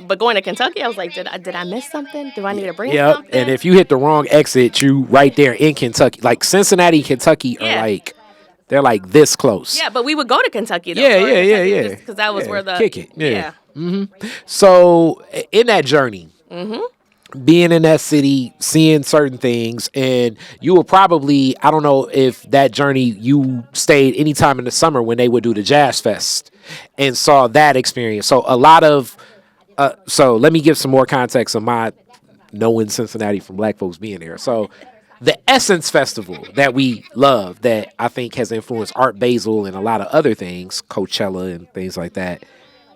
but going to Kentucky, I was like, did I miss something? Do I need to bring something? And if you hit the wrong exit, you right there in Kentucky. Like Cincinnati, Kentucky are they're like this close. Yeah, but we would go to Kentucky though. Yeah. Because that was where the kick it. Yeah. Mm-hmm. So in that journey, being in that city, seeing certain things, and you were probably, I don't know if that journey you stayed anytime in the summer when they would do the Jazz Fest and saw that experience. So a lot of, so let me give some more context of my knowing Cincinnati from black folks being there. So the Essence Festival that we love, that I think has influenced Art Basel and a lot of other things, Coachella and things like that,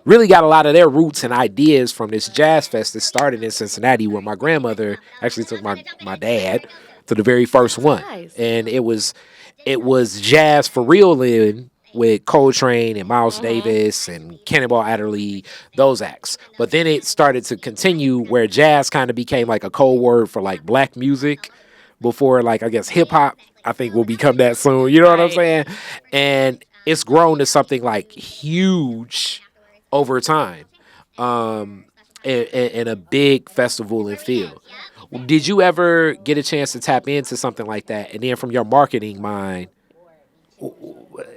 really got a lot of their roots and ideas from this jazz fest that started in Cincinnati, where my grandmother actually took my dad to the very first one, Nice. and it was jazz for real in with Coltrane and Miles Davis and Cannonball Adderley, those acts. But then it started to continue where jazz kind of became like a code word for like black music before like I guess hip hop I think will become that soon. You know what I'm Right. saying? And it's grown to something like huge over time. And a big festival and feel. Did you ever get a chance to tap into something like that? And then from your marketing mind,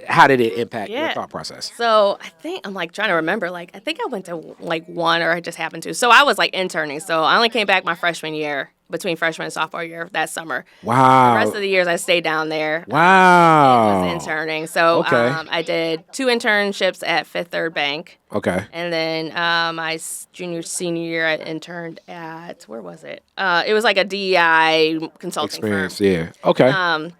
how did it impact your Yeah. thought process? So I think I'm like trying to remember. Like I think I went to like one, or I just happened to. So I was like interning. So I only came back my freshman year, between freshman and sophomore year that summer. Wow. The rest of the years I stayed down there. Wow. Was interning. So Okay. I did 2 internships at Fifth Third Bank. Okay. And then my senior year, I interned at, where was it? It was like a DEI consulting Experience, firm. yeah. Okay.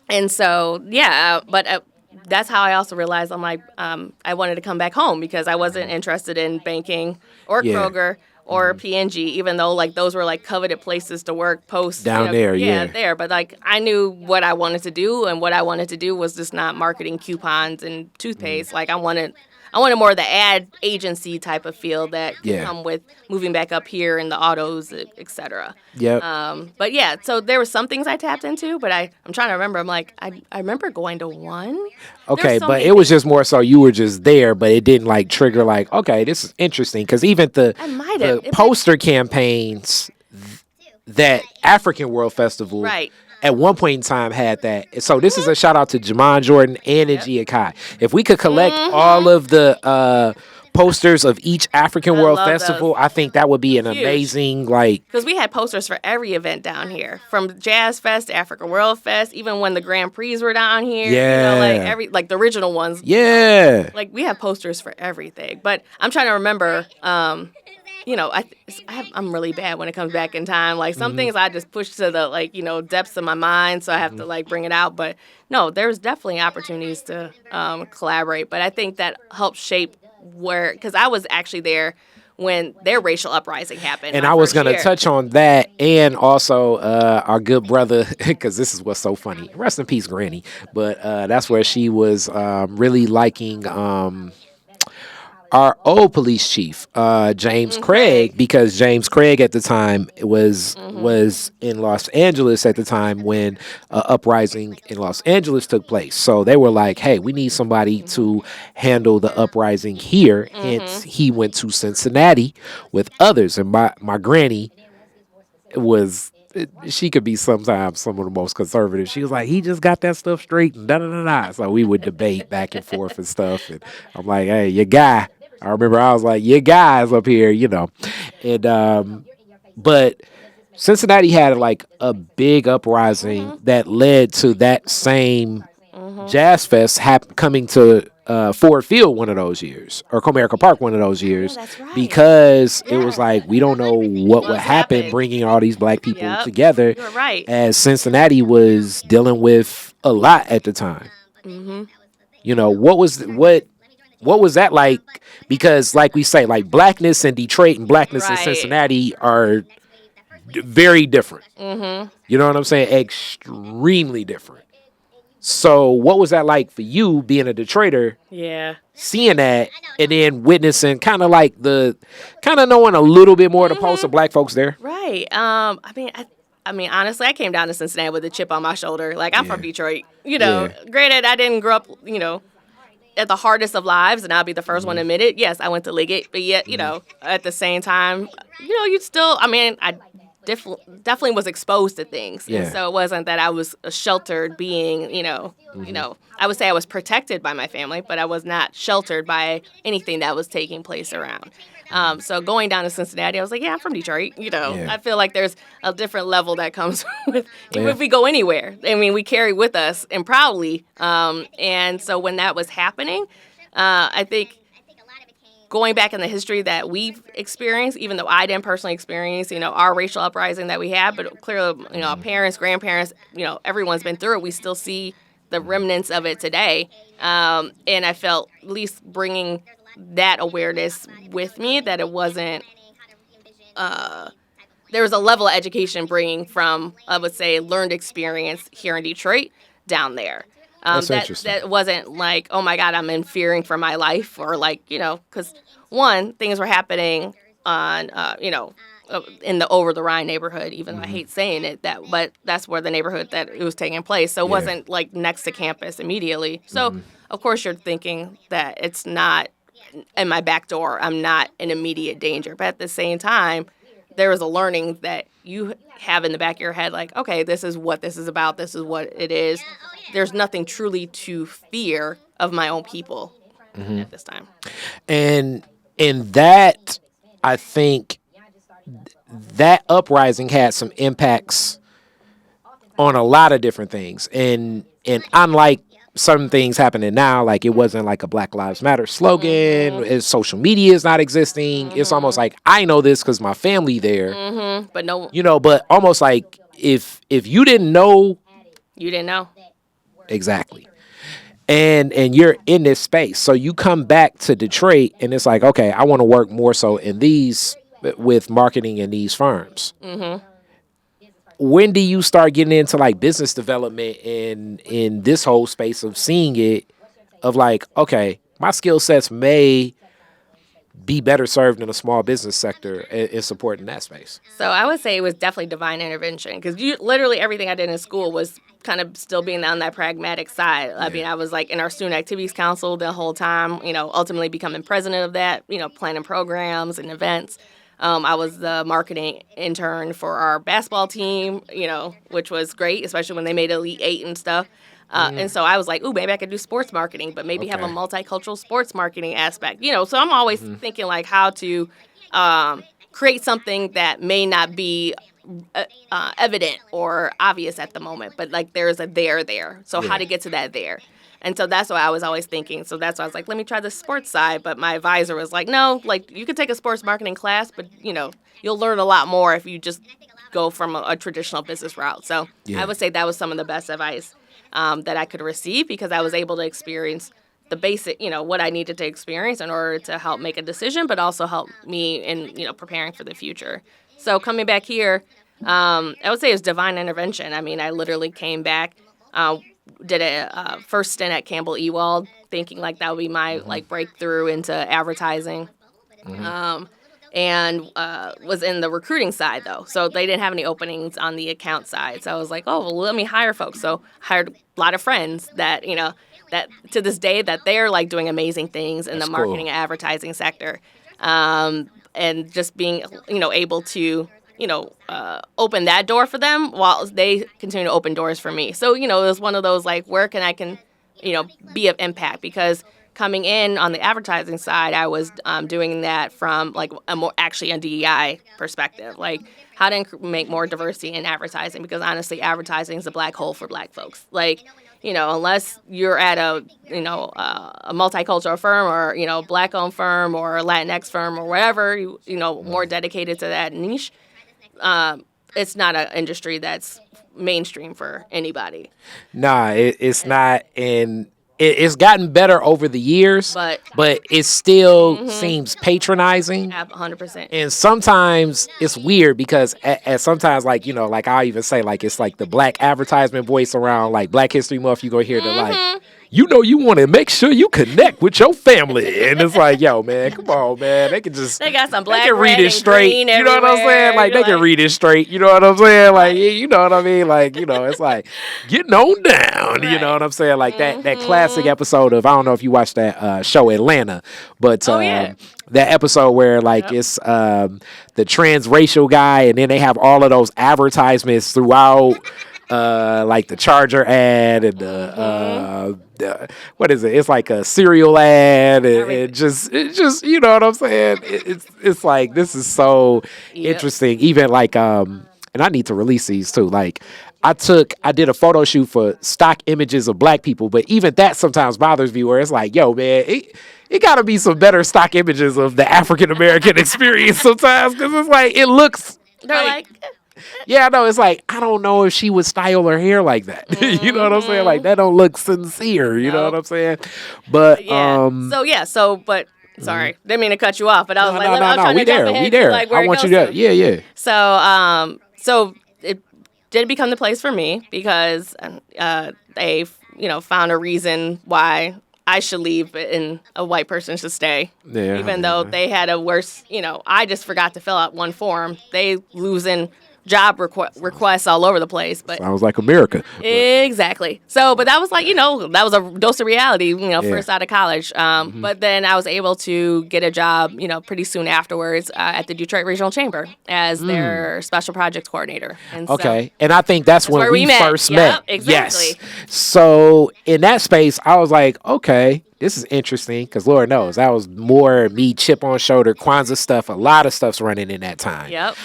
And so, yeah, but that's how I also realized I'm like, I wanted to come back home because I wasn't interested in banking or Yeah. Kroger or P&G, even though like those were like coveted places to work post. Down there, yeah. there. But like I knew what I wanted to do, and what I wanted to do was just not marketing coupons and toothpaste. Like I wanted more of the ad agency type of feel that Yeah. come with moving back up here in the autos, et cetera. Yep. But yeah, so there were some things I tapped into, but I'm trying to remember. I'm like, I remember going to one. Okay, There's so but many it was just more so you were just there, but it didn't like trigger like, okay, this is interesting. Because even the I might have. poster campaigns that African World Festival Right. at one point in time had that. So this is a shout out to Jamon Jordan and Njia Kai. If we could collect all of the posters of each African World love Festival, those. I think that would be an Huge. amazing like. Because we had posters for every event down here, from Jazz Fest to African World Fest, even when the Grand Prix were down here. Yeah. Like the original ones. Yeah. Like we have posters for everything. But I'm trying to remember. I'm really bad when it comes back in time. Like some things I just push to the depths of my mind, so I have to like bring it out. But no, there's definitely opportunities to collaborate. But I think that helps shape because I was actually there when their racial uprising happened. And my I was first going to year. touch on that, and also our good brother, because this is what's so funny. Rest in peace, Granny. But that's where she was really liking our old police chief, James Craig, because James Craig at the time was in Los Angeles at the time when uprising in Los Angeles took place. So they were like, hey, we need somebody to handle the uprising here. Hence, he went to Cincinnati with others. And my granny was... She could be sometimes some of the most conservative. She was like, he just got that stuff straight and da-da-da-da. So we would debate back and forth and stuff. And I'm like, hey, your guy. I remember I was like, your guy's up here, And but Cincinnati had like a big uprising that led to that same Jazz Fest coming to Ford Field one of those years, or Comerica Park one of those years, that's right. because it was like, we don't know what would happen happened. bringing all these black people Yep, together, you're right. as Cincinnati was dealing with a lot at the time. What was that like? Because like we say, like blackness in Detroit and blackness in Right. Cincinnati are very different. You know what I'm saying? Extremely different. So what was that like for you being a Detroiter, Yeah. seeing that and then witnessing kind of knowing a little bit more of the pulse of black folks there? Right. I mean, honestly, I came down to Cincinnati with a chip on my shoulder. Like, I'm from Detroit. Yeah. Granted, I didn't grow up, at the hardest of lives, and I'll be the first one to admit it. Yes, I went to Liggett, but yet, at the same time, you'd still, I definitely was exposed to things. Yeah. And so it wasn't that I was a sheltered being, I would say I was protected by my family, but I was not sheltered by anything that was taking place around. So going down to Cincinnati, I was like, yeah, I'm from Detroit. I feel like there's a different level that comes with if we go anywhere. I mean, we carry with us and proudly. And so when that was happening, I think going back in the history that we've experienced, even though I didn't personally experience, our racial uprising that we had, but clearly, our parents, grandparents, everyone's been through it. We still see the remnants of it today. And I felt at least bringing that awareness with me, that it wasn't, there was a level of education bringing from, I would say, learned experience here in Detroit down there. That's interesting. That wasn't like, oh my God, I'm in fearing for my life, or like, because one, things were happening on, in the Over the Rhine neighborhood, even though I hate saying it, but that's where the neighborhood that it was taking place. So it wasn't like next to campus immediately. So of course you're thinking that it's not in my back door. I'm not in immediate danger. But at the same time, there is a learning that you have in the back of your head, like, okay, this is what this is about. This is what it is. There's nothing truly to fear of my own people at this time. And that, I think, that uprising had some impacts on a lot of different things. And unlike certain things happening now, like it wasn't like a Black Lives Matter slogan, social media is not existing. It's almost like I know this because my family there. But no, but almost like if you didn't know, you didn't know. Exactly. And you're in this space. So you come back to Detroit and it's like, okay, I want to work more so in with marketing in these firms. When do you start getting into like business development in this whole space of seeing it, of like, okay, my skill sets may be better served in a small business sector in supporting that space? So I would say it was definitely divine intervention, because literally everything I did in school was kind of still being on that pragmatic side. I mean, I was like in our student activities council the whole time, ultimately becoming president of that, planning programs and events. I was the marketing intern for our basketball team, which was great, especially when they made Elite Eight and stuff. And so I was like, ooh, maybe I could do sports marketing, but maybe have a multicultural sports marketing aspect. So I'm always thinking like how to create something that may not be evident or obvious at the moment, but like there's a there. So how to get to that there. And so that's what I was always thinking. So that's why I was like, let me try the sports side. But my advisor was like, no, like you could take a sports marketing class, but you'll learn a lot more if you just go from a traditional business route. So I would say that was some of the best advice that I could receive, because I was able to experience the basic, what I needed to experience in order to help make a decision, but also help me in, preparing for the future. So coming back here, I would say it was divine intervention. I mean, I literally came back, did a first stint at Campbell Ewald, thinking like that would be my like breakthrough into advertising. And was in the recruiting side, though. So they didn't have any openings on the account side. So I was like, oh, well, let me hire folks. So hired a lot of friends that, that to this day that they're like doing amazing things in the marketing and advertising sector. And just being, able to, open that door for them while they continue to open doors for me. So, it was one of those like, where can I be of impact? Because coming in on the advertising side, I was doing that from like a DEI perspective, like how to make more diversity in advertising, because honestly, advertising is a black hole for black folks. Like, unless you're at a multicultural firm or, black-owned firm or a Latinx firm or whatever, more dedicated to that niche, it's not an industry that's mainstream for anybody. Nah, it's not. And it's gotten better over the years, but it still seems patronizing. 100%. And sometimes it's weird because at sometimes, like, like I even say, like, it's like the black advertisement voice around like Black History Month. You go hear the like, you want to make sure you connect with your family. And it's like, yo, man, come on, man. They got some black, they can read red, it straight. And you know what I'm saying? Like, they can read it straight. You know what I'm saying? Like, you know what I mean? Like, it's like getting on down. Right. You know what I'm saying? Like that classic episode of, I don't know if you watched that show Atlanta, but that episode where like it's the transracial guy, and then they have all of those advertisements throughout. Like the Charger ad and the what is it? It's like a cereal ad, and it just you know what I'm saying? It's like, this is so interesting. Even like and I need to release these too. Like I did a photo shoot for stock images of black people, but even that sometimes bothers me, where it's like, yo, man, it got to be some better stock images of the African American experience sometimes, because it's like it looks. They're like yeah, no, it's like, I don't know if she would style her hair like that. You know what I'm saying? Like, that don't look sincere. You know what I'm saying? But but Sorry, didn't mean to cut you off, but I was I'm trying to jump ahead to like where I it want you goes to, yeah. So it did become the place for me because they, found a reason why I should leave and a white person should stay. Yeah, Even though they had a worse, I just forgot to fill out one form. They losing job requests all over the place. But sounds like America. Exactly. So, but that was like, that was a dose of reality, first out of college. But then I was able to get a job, pretty soon afterwards at the Detroit Regional Chamber as their special projects coordinator. And okay. And I think that's when we first met. Exactly. Yes. So in that space, I was like, okay, this is interesting because Lord knows that was more me chip on shoulder, Kwanzaa stuff. A lot of stuff's running in that time. Yep.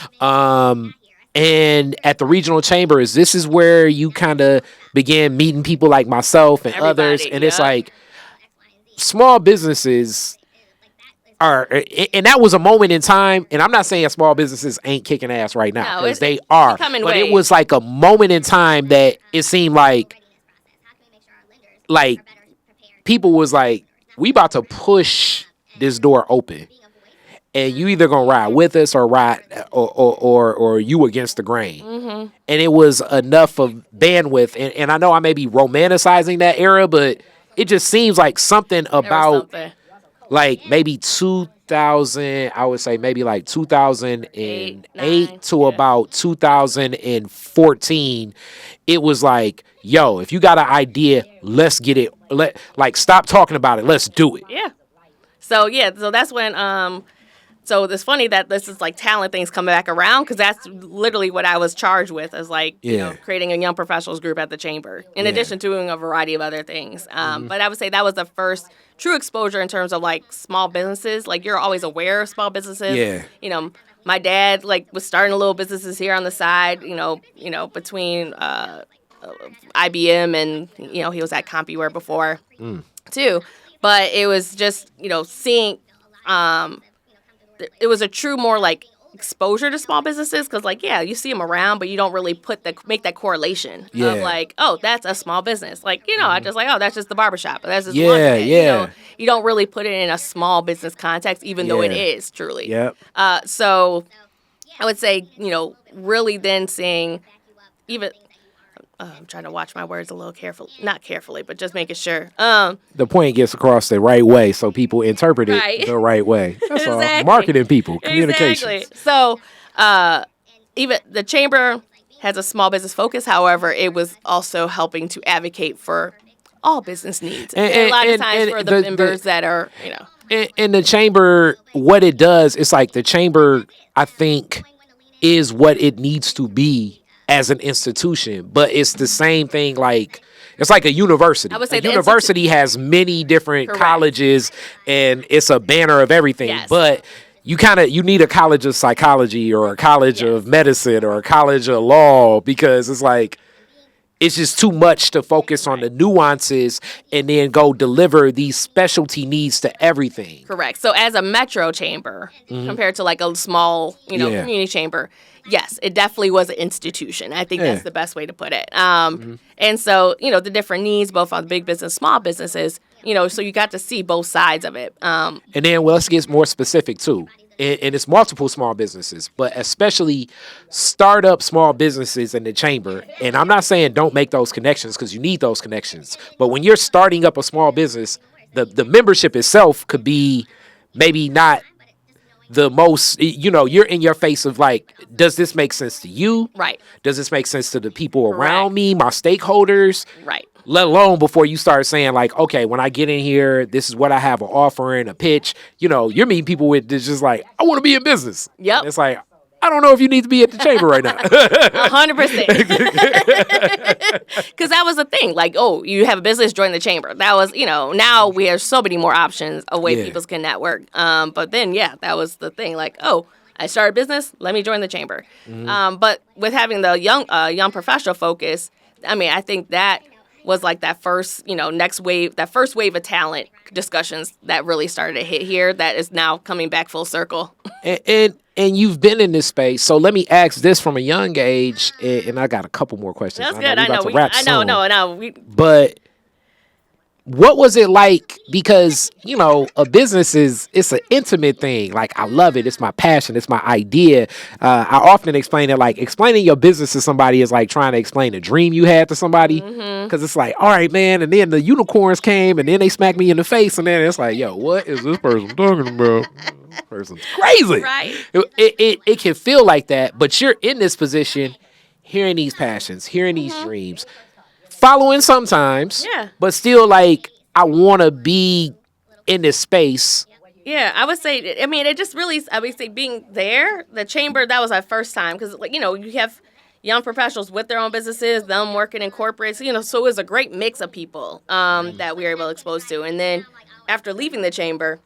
And at the regional chambers, this is where you kind of began meeting people like myself and others. And it's like small businesses are, and that was a moment in time. And I'm not saying small businesses ain't kicking ass right now, because they are. But it was like a moment in time that it seemed like people was like, we about to push this door open. And you either gonna ride with us or ride or you against the grain. And it was enough of bandwidth. And I know I may be romanticizing that era, but it just seems like something about like maybe 2000, I would say maybe like 2008 to about 2014. It was like, yo, if you got an idea, let's get it. Stop talking about it. Let's do it. Yeah. So that's when so it's funny that this is like talent things coming back around, because that's literally what I was charged with, as creating a young professionals group at the chamber, in addition to doing a variety of other things. But I would say that was the first true exposure in terms of like small businesses. Like, you're always aware of small businesses. Yeah. My dad was starting little businesses here on the side. Between IBM and he was at CompuWare before too. But it was just seeing. It was a true more like exposure to small businesses, because you see them around, but you don't really make that correlation of like, oh, that's a small business. I just like, oh, that's just the barbershop, but that's just laundromat. You don't really put it in a small business context, even though it is truly. Yep. So I would say really then seeing even. I'm trying to watch my words a little carefully. Not carefully, but just making sure. The point gets across the right way, so people interpret it the right way. That's all. Marketing people, communication. Exactly. So even the chamber has a small business focus. However, it was also helping to advocate for all business needs. And a lot of times for the members that are, In the chamber, what it does, it's like the chamber, I think, is what it needs to be as an institution, but it's the same thing. Like, it's like a university. I would say a university has many different colleges, and it's a banner of everything. Yes. But you need a college of psychology or a college of medicine or a college of law, because it's like, it's just too much to focus on the nuances and then go deliver these specialty needs to everything. Correct. So as a metro chamber, compared to like a small, community chamber, yes, it definitely was an institution. I think that's the best way to put it. And so, the different needs, both on big business, small businesses, so you got to see both sides of it. And then let's get more specific too. And it's multiple small businesses, but especially startup small businesses in the chamber. And I'm not saying don't make those connections, because you need those connections. But when you're starting up a small business, the membership itself could be maybe not the most, you're in your face of like, does this make sense to you? Right. Does this make sense to the people around me, my stakeholders? Right. Let alone before you start saying like, okay, when I get in here, this is what I have, an offering, a pitch. You're meeting people with this just like, I want to be in business. Yep. And it's like, I don't know if you need to be at the chamber right now. 100%. Because that was the thing. Like, oh, you have a business, join the chamber. That was, now we have so many more options of way people can network. But then, that was the thing. Like, oh, I started a business, let me join the chamber. But with having the young professional focus, I think that was like that first, next wave, that first wave of talent discussions that really started to hit here, that is now coming back full circle. And you've been in this space, so let me ask this from a young age, and I got a couple more questions. That's good. I know. I know. No. But what was it like? Because, a business it's an intimate thing. Like, I love it. It's my passion. It's my idea. I often explain it like explaining your business to somebody is like trying to explain a dream you had to somebody. Because it's like, all right, man. And then the unicorns came and then they smacked me in the face. And then it's like, yo, what is this person talking about? This person's crazy. Right. It can feel like that. But you're in this position, hearing these passions, hearing these dreams. Following sometimes, but still like I want to be in this space. Yeah, I would say. I mean, it just really. I would say being there, the chamber. That was our first time because, you have young professionals with their own businesses, them working in corporates. So it was a great mix of people that we were able to expose to. And then after leaving the chamber,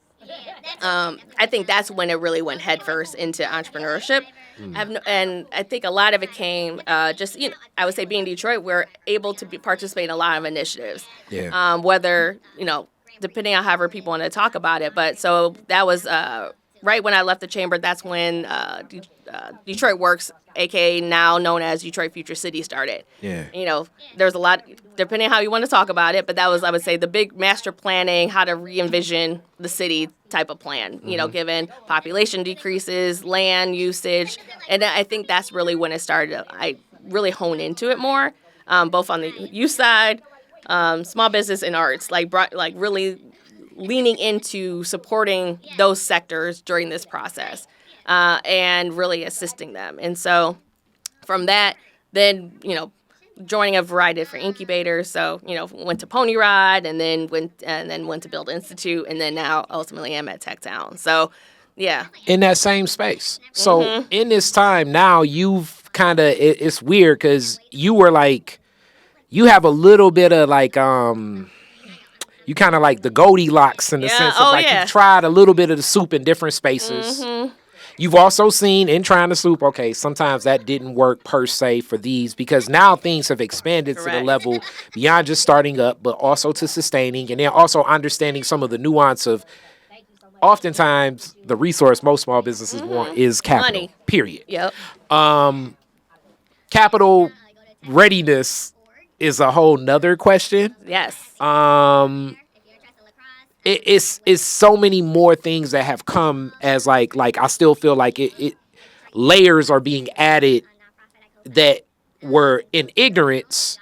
I think that's when it really went headfirst into entrepreneurship. And I think a lot of it came just, I would say being in Detroit, we're able to participate in a lot of initiatives. Yeah. Whether, depending on however people want to talk about it. But so that was right when I left the chamber. That's when Detroit Works, a.k.a. now known as Detroit Future City, started. Yeah. There's a lot, depending on how you want to talk about it, but that was, I would say, the big master planning, how to re-envision the city type of plan, given population decreases, land usage. And I think that's really when it started. I really hone into it more, both on the youth side, small business and arts, really leaning into supporting those sectors during this process. And really assisting them. And so from that, then, joining a variety of different incubators. So, went to Pony Ride and then went to Build Institute. And then now ultimately I'm at TechTown. So, yeah. In that same space. So in this time now, you've kind of, it's weird because you were like, you have a little bit of like, you kind of like the Goldilocks in the sense of you've tried a little bit of the soup in different spaces. You've also seen in trying to soup, okay, sometimes that didn't work per se for these because now things have expanded to the level beyond just starting up, but also to sustaining and then also understanding some of the nuance of oftentimes the resource most small businesses want is capital, money. Period. Yep. Capital readiness is a whole nother question. Yes. It's so many more things that have come as like I still feel like it layers are being added that were in ignorance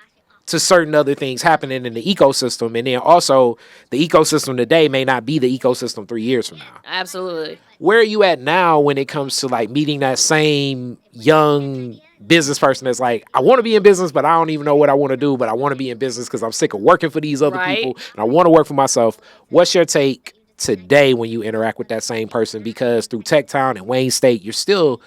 to certain other things happening in the ecosystem. And then also the ecosystem today may not be the ecosystem 3 years from now. Absolutely. Where are you at now when it comes to like meeting that same young business person that's like, I want to be in business, but I don't even know what I want to do, but I want to be in business because I'm sick of working for these other people and I want to work for myself. What's your take today when you interact with that same person? Because through TechTown and Wayne State, you're still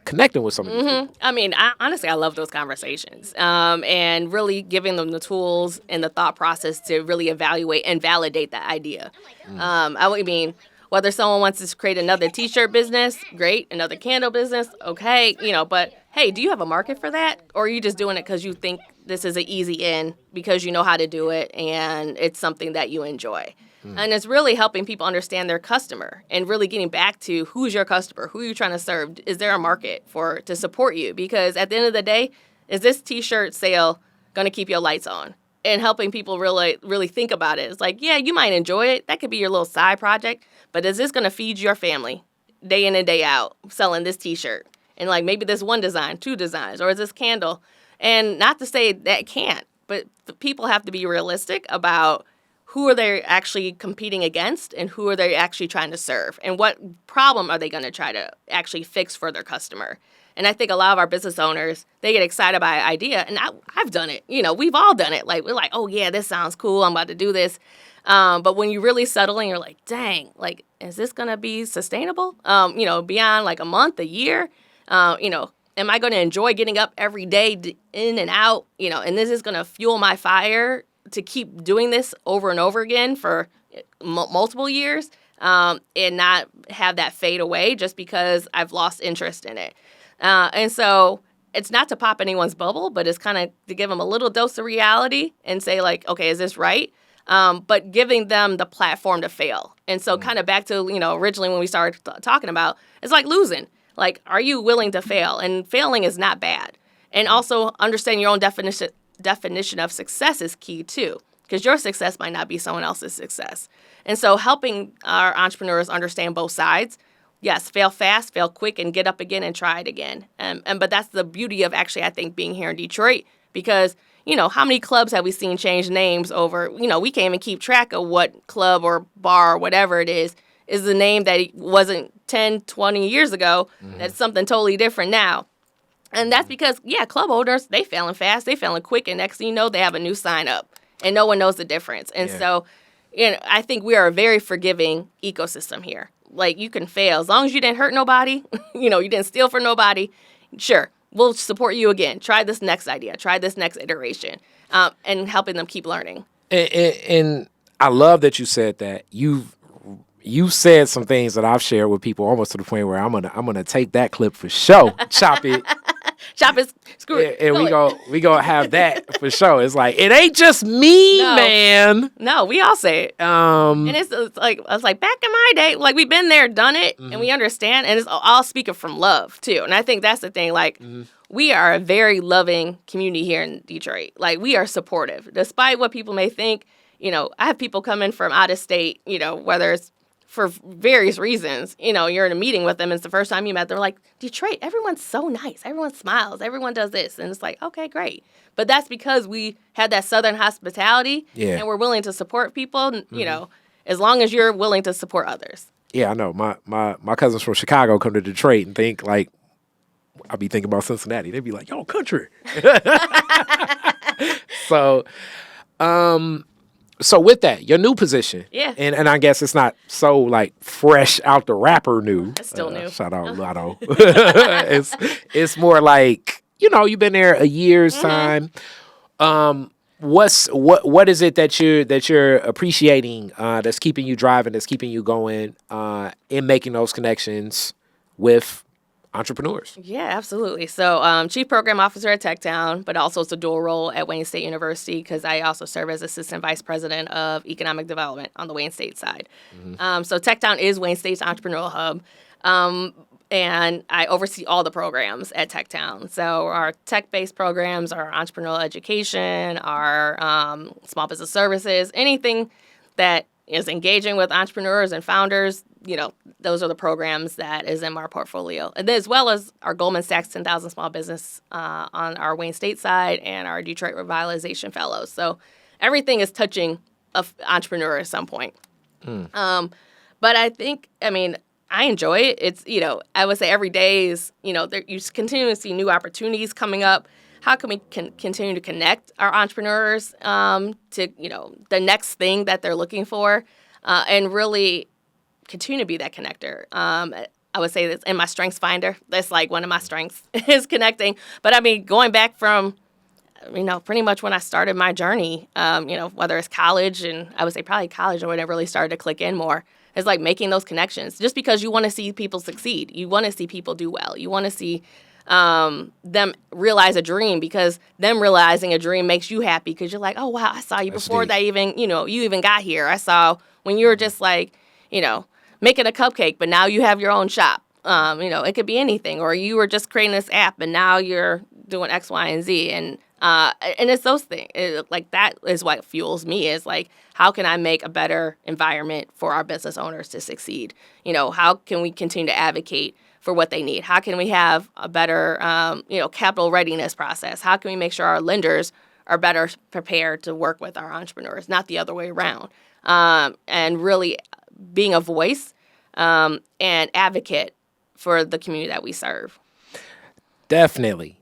connecting with some of these people. I mean, honestly, I love those conversations and really giving them the tools and the thought process to really evaluate and validate that idea. I mean, whether someone wants to create another T-shirt business, great. Another candle business, okay. But hey, do you have a market for that? Or are you just doing it because you think this is an easy in because you know how to do it and it's something that you enjoy? And it's really helping people understand their customer and really getting back to who's your customer, who are you trying to serve? Is there a market to support you? Because at the end of the day, is this T-shirt sale going to keep your lights on? And helping people really think about it. It's like, yeah, you might enjoy it. That could be your little side project. But is this going to feed your family day in and day out selling this T-shirt? And like maybe this one design, two designs, or is this candle? And not to say that it can't, but people have to be realistic about who are they actually competing against and who are they actually trying to serve? And what problem are they going to try to actually fix for their customer? And I think a lot of our business owners, they get excited by an idea. And I've done it. We've all done it. Like, we're like, oh, yeah, this sounds cool. I'm about to do this. But when you really settle in, you're like, dang, like, is this going to be sustainable? Beyond like a month, a year? Am I going to enjoy getting up every day in and out? And this is going to fuel my fire to keep doing this over and over again for multiple years and not have that fade away just because I've lost interest in it. And so it's not to pop anyone's bubble, but it's kind of to give them a little dose of reality and say like, okay, is this right? But giving them the platform to fail. And so kind of back to, originally when we started talking about, it's like losing. Like, are you willing to fail? And failing is not bad. And also understanding your own definition of success is key too. because your success might not be someone else's success. And so helping our entrepreneurs understand both sides. Yes, fail fast, fail quick, and get up again and try it again. But that's the beauty of actually, I think, being here in Detroit, because, how many clubs have we seen change names over, we can't even keep track of what club or bar or whatever it is the name that it wasn't 10, 20 years ago. That's something totally different now. And that's because, club owners, they failing fast, they failing quick, and next thing you know, they have a new sign up, and no one knows the difference. And so, I think we are a very forgiving ecosystem here. Like, you can fail. As long as you didn't hurt nobody, you didn't steal from nobody, sure, we'll support you again. Try this next idea. Try this next iteration, and helping them keep learning. And I love that you said that. You said some things that I've shared with people almost to the point where I'm gonna take that clip for sure, chop it. Chop it, screw it. And we gonna have that for sure. It's like, it ain't just me, man. No, we all say it. And it's like, I was like, back in my day, like, we've been there, done it, and we understand. And it's all speaking from love too. And I think that's the thing. Like, we are a very loving community here in Detroit. Like, we are supportive, despite what people may think. I have people come in from out of state. Whether it's for various reasons, you're in a meeting with them, and it's the first time you met, they're like, Detroit, everyone's so nice. Everyone smiles. Everyone does this. And it's like, okay, great. But that's because we had that Southern hospitality, and we're willing to support people, as long as you're willing to support others. Yeah, I know. My cousins from Chicago come to Detroit and think, like, I'll be thinking about Cincinnati. They'd be like, yo, country. So with that, your new position, and I guess it's not so like fresh out the wrapper new. It's still new. Shout out Lotto. It's more like, you've been there a year's time. What is it that you're appreciating that's keeping you driving, that's keeping you going in making those connections with entrepreneurs? Yeah, absolutely. So chief program officer at TechTown, but also it's a dual role at Wayne State University, because I also serve as assistant vice president of economic development on the Wayne State side. So TechTown is Wayne State's entrepreneurial hub. And I oversee all the programs at TechTown. So our tech-based programs, our entrepreneurial education, our small business services, anything that is engaging with entrepreneurs and founders, those are the programs that is in our portfolio. And as well as our Goldman Sachs 10,000 Small Business on our Wayne State side, and our Detroit Revitalization Fellows. So everything is touching an entrepreneur at some point. But I think, I enjoy it. It's, I would say every day is, you continue to see new opportunities coming up. How can we continue to connect our entrepreneurs to, the next thing that they're looking for, and really continue to be that connector. I would say that's in my strengths finder. That's like one of my strengths is connecting. But going back from, pretty much when I started my journey, whether it's college, and I would say probably college when it really started to click in more, is like making those connections. Just because you want to see people succeed. You want to see people do well. You want to see them realize a dream, because them realizing a dream makes you happy, because you're like, oh, wow, I saw you before that even, you even got here. I saw when you were just like, making a cupcake, but now you have your own shop. It could be anything. Or you were just creating this app, and now you're doing X, Y, and Z. And it's those things. Like, that is what fuels me, is like, how can I make a better environment for our business owners to succeed? How can we continue to advocate for what they need? How can we have a better, capital readiness process? How can we make sure our lenders are better prepared to work with our entrepreneurs, not the other way around? And really being a voice and advocate for the community that we serve. Definitely.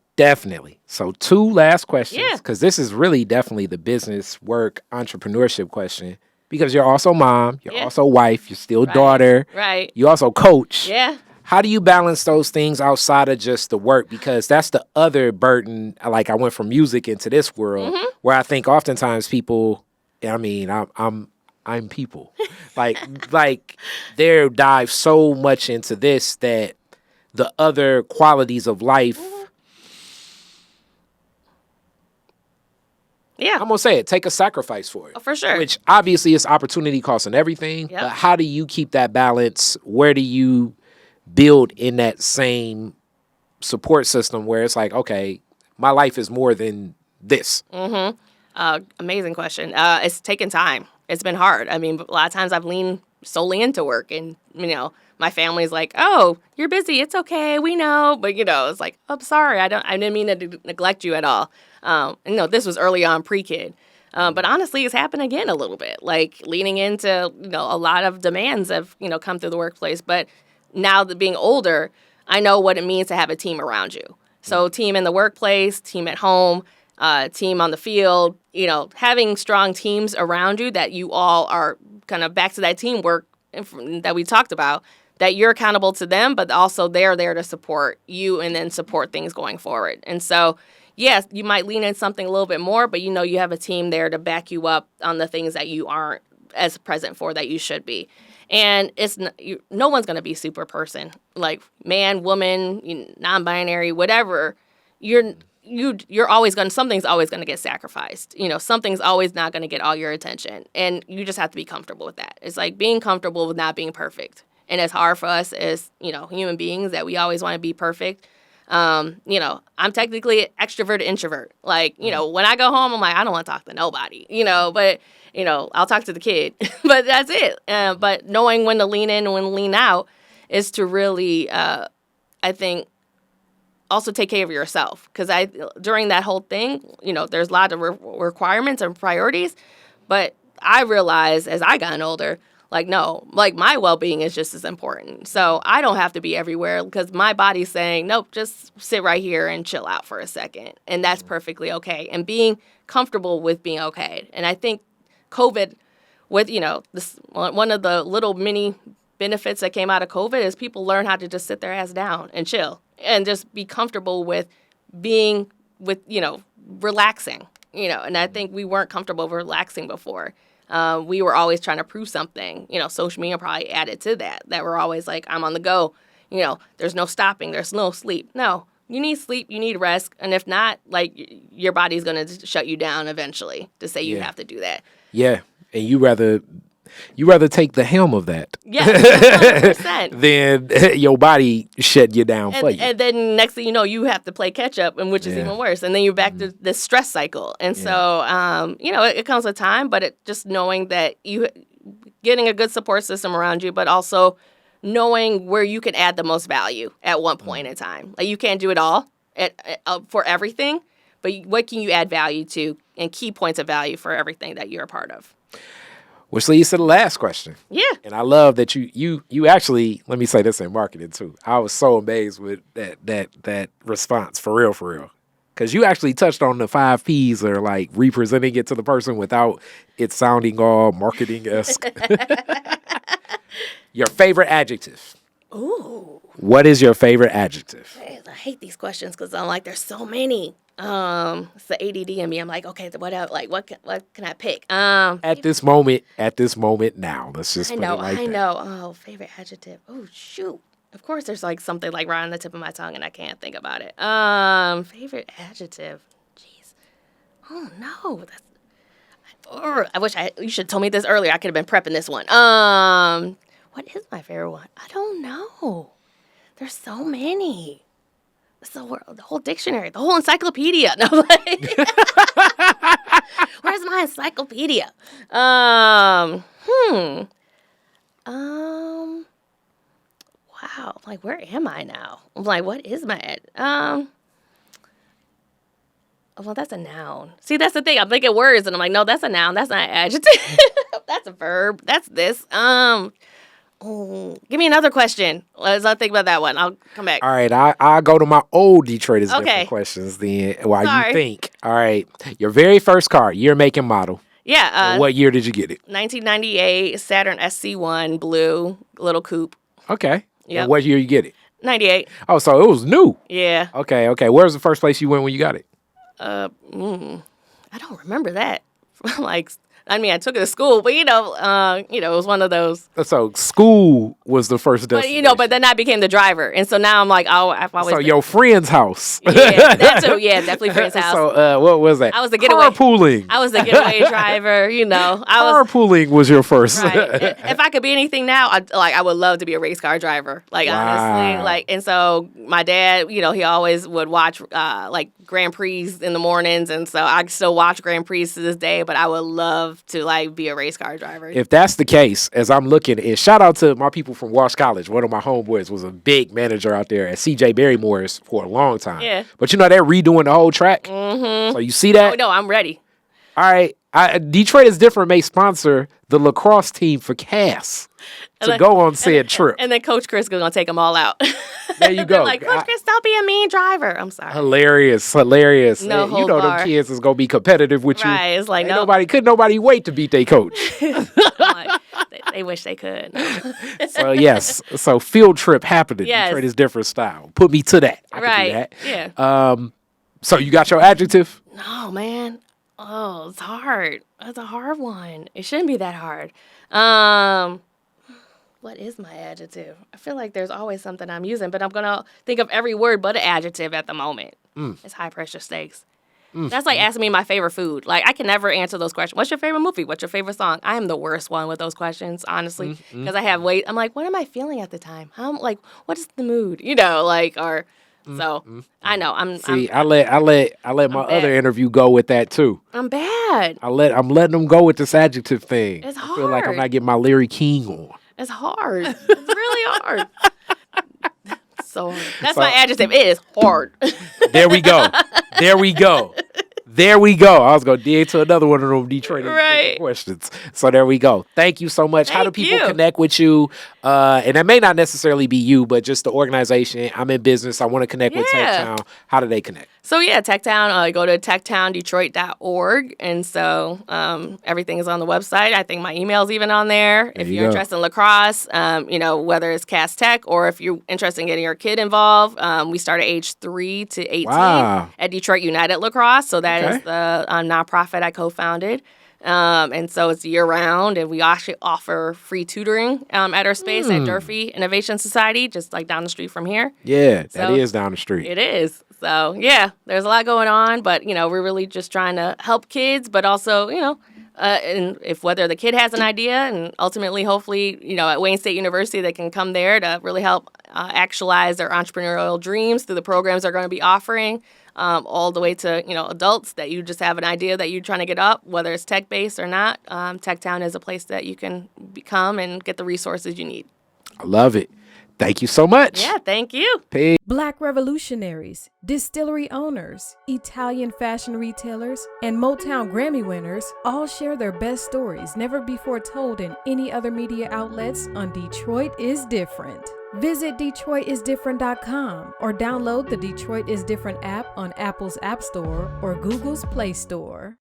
So 2 last questions, because this is really definitely the business, work, entrepreneurship question, because you're also mom, you're also wife, you're still daughter, you also coach. How do you balance those things outside of just the work? Because that's the other burden. Like, I went from music into this world where I think oftentimes people, I'm people. like they dive so much into this that the other qualities of life, I'm going to say it, take a sacrifice for it. Oh, for sure. Which obviously is opportunity cost and everything. But how do you keep that balance? Where do you build in that same support system where it's like, okay, my life is more than this? Amazing question. It's taken time. It's been hard. I mean, a lot of times I've leaned solely into work, and my family's like, "Oh, you're busy. It's okay. We know." But it's like, "I'm sorry. I didn't mean to neglect you at all." This was early on pre-kid. But honestly, it's happened again a little bit, like leaning into, a lot of demands have, come through the workplace. But now that being older, I know what it means to have a team around you. So team in the workplace, team at home, team on the field, having strong teams around you that you all are kind of back to that teamwork that we talked about, that you're accountable to them, but also they're there to support you and then support things going forward. And so, yes, you might lean in something a little bit more, but you have a team there to back you up on the things that you aren't as present for that you should be. And no one's going to be super person, like man, woman, non-binary, whatever. You're always something's always going to get sacrificed. Something's always not going to get all your attention, and you just have to be comfortable with that. It's like being comfortable with not being perfect, and it's hard for us as human beings that we always want to be perfect. I'm technically extrovert introvert. Like, when I go home, I'm like, I don't want to talk to nobody, but, I'll talk to the kid, but that's it. But knowing when to lean in and when to lean out is to really, I think, also take care of yourself. Because during that whole thing, there's a lot of requirements and priorities, but I realized as I got older, no, my well-being is just as important. So I don't have to be everywhere because my body's saying, nope, just sit right here and chill out for a second. And that's perfectly okay. And being comfortable with being okay. And I think COVID, with, this one of the little mini benefits that came out of COVID is people learn how to just sit their ass down and chill and just be comfortable with being with, relaxing, and I think we weren't comfortable relaxing before. We were always trying to prove something. Social media probably added to that we're always like, I'm on the go. There's no stopping. There's no sleep. No, you need sleep. You need rest. And if not, your body's going to shut you down eventually to say you have to do that. Yeah. And you rather take the helm of that. Yeah, 100%. Than your body shut you down for you. And then next thing you know, you have to play catch up, and which is even worse. And then you're back to this stress cycle. And so, it comes with time, but just knowing that you getting a good support system around you, but also knowing where you can add the most value at one point in time. Like, you can't do it all for everything, but what can you add value to and key points of value for everything that you're a part of? Which leads to the last question. Yeah. And I love that you actually, let me say this in marketing too. I was so amazed with that response, for real. Because you actually touched on the 5 Ps, or like representing it to the person without it sounding all marketing-esque. Your favorite adjective. Ooh. What is your favorite adjective? I hate these questions because I'm like, there's so many. It's the ADD in me. I'm like, okay, what else? Like, what can I pick? At this moment now. Let's just put it like that. I know. Oh, favorite adjective. Oh, shoot. Of course, there's like something like right on the tip of my tongue, and I can't think about it. Favorite adjective. Jeez. Oh no. I wish you should have told me this earlier. I could have been prepping this one. What is my favorite one? I don't know. There's so many. The whole dictionary, the whole encyclopedia. No, where's my encyclopedia? Wow. Like, where am I now? I'm like, what is my well, that's a noun. See, that's the thing. I'm thinking words, and I'm like, no, that's a noun. That's not an adjective. That's a verb. That's this. Give me another question. Let's not think about that one. I'll come back. All right, I'll go to my old Detroit is different questions then while you think. All right, your very first car, year, make, and model. Yeah. What year did you get it? 1998 Saturn SC1 blue little coupe. Okay. Yeah. And what year you get it? 98. Oh, so it was new. Yeah. Okay. Where's the first place you went when you got it? I don't remember that. Like, I mean, I took it to school, but it was one of those. So school was the first destination. But then I became the driver, and so now I'm like, I've always. So your friend's house. Yeah, that too. Yeah, definitely friend's house. So what was that? I was the getaway. Carpooling. I was the getaway driver. Carpooling was your first. Right. If I could be anything now, I would love to be a race car driver. Honestly, and so my dad, he always would watch Grand Prix in the mornings, and so I still watch Grand Prix to this day. But I would love to be a race car driver. If that's the case, as I'm looking, and shout out to my people from Walsh College. One of my homeboys was a big manager out there at CJ Barrymore's for a long time. Yeah. But they're redoing the whole track. Mm-hmm. So you see that? Oh, no, I'm ready. All right. Detroit is Different may sponsor the lacrosse team for Cass to go on said trip. And then Coach Chris is going to take them all out. There you go. Coach Chris, don't be a mean driver. I'm sorry. Hilarious. No them kids is going to be competitive with you. Right. It's like, no. Nobody wait to beat their coach. They wish they could. So, yes. So, field trip happening. Yes. Detroit is Different style. Put me to that. I can do that. Yeah. So, you got your adjective? No, man. Oh, it's hard. That's a hard one. It shouldn't be that hard. What is my adjective? I feel like there's always something I'm using, but I'm going to think of every word but an adjective at the moment. It's high pressure stakes. That's like asking me my favorite food. I can never answer those questions. What's your favorite movie? What's your favorite song? I am the worst one with those questions, honestly, because I have weight. I'm like, what am I feeling at the time? What is the mood? So I know I let my other interview go with that too. I'm bad. I'm letting them go with this adjective thing. It's hard. I feel like I'm not getting my Larry King on. It's hard. It's really hard. So hard. That's my adjective. It is hard. There we go. I was going to dig to another one of them Detroit questions. So there we go. Thank you so much. How do people connect with you? And that may not necessarily be you, but just the organization. I'm in business. I want to connect with TechTown. How do they connect? So TechTown, go to techtowndetroit.org. And so everything is on the website. I think my email's even on there. If you're interested in lacrosse, whether it's Cass Tech or if you're interested in getting your kid involved, we start at age 3 to 18 at Detroit United Lacrosse. So that is the nonprofit I co-founded. And so it's year-round, and we actually offer free tutoring at our space at Durfee Innovation Society, just down the street from here. Yeah, that is down the street. It is. So, there's a lot going on, but, we're really just trying to help kids, but also, and whether the kid has an idea, and ultimately, hopefully, at Wayne State University, they can come there to really help actualize their entrepreneurial dreams through the programs they're going to be offering. All the way to, adults that you just have an idea that you're trying to get up, whether it's tech-based or not. TechTown is a place that you can come and get the resources you need. I love it. Thank you so much. Yeah, thank you. Peace. Black revolutionaries, distillery owners, Italian fashion retailers, and Motown Grammy winners all share their best stories never before told in any other media outlets on Detroit is Different. Visit DetroitisDifferent.com or download the Detroit is Different app on Apple's App Store or Google's Play Store.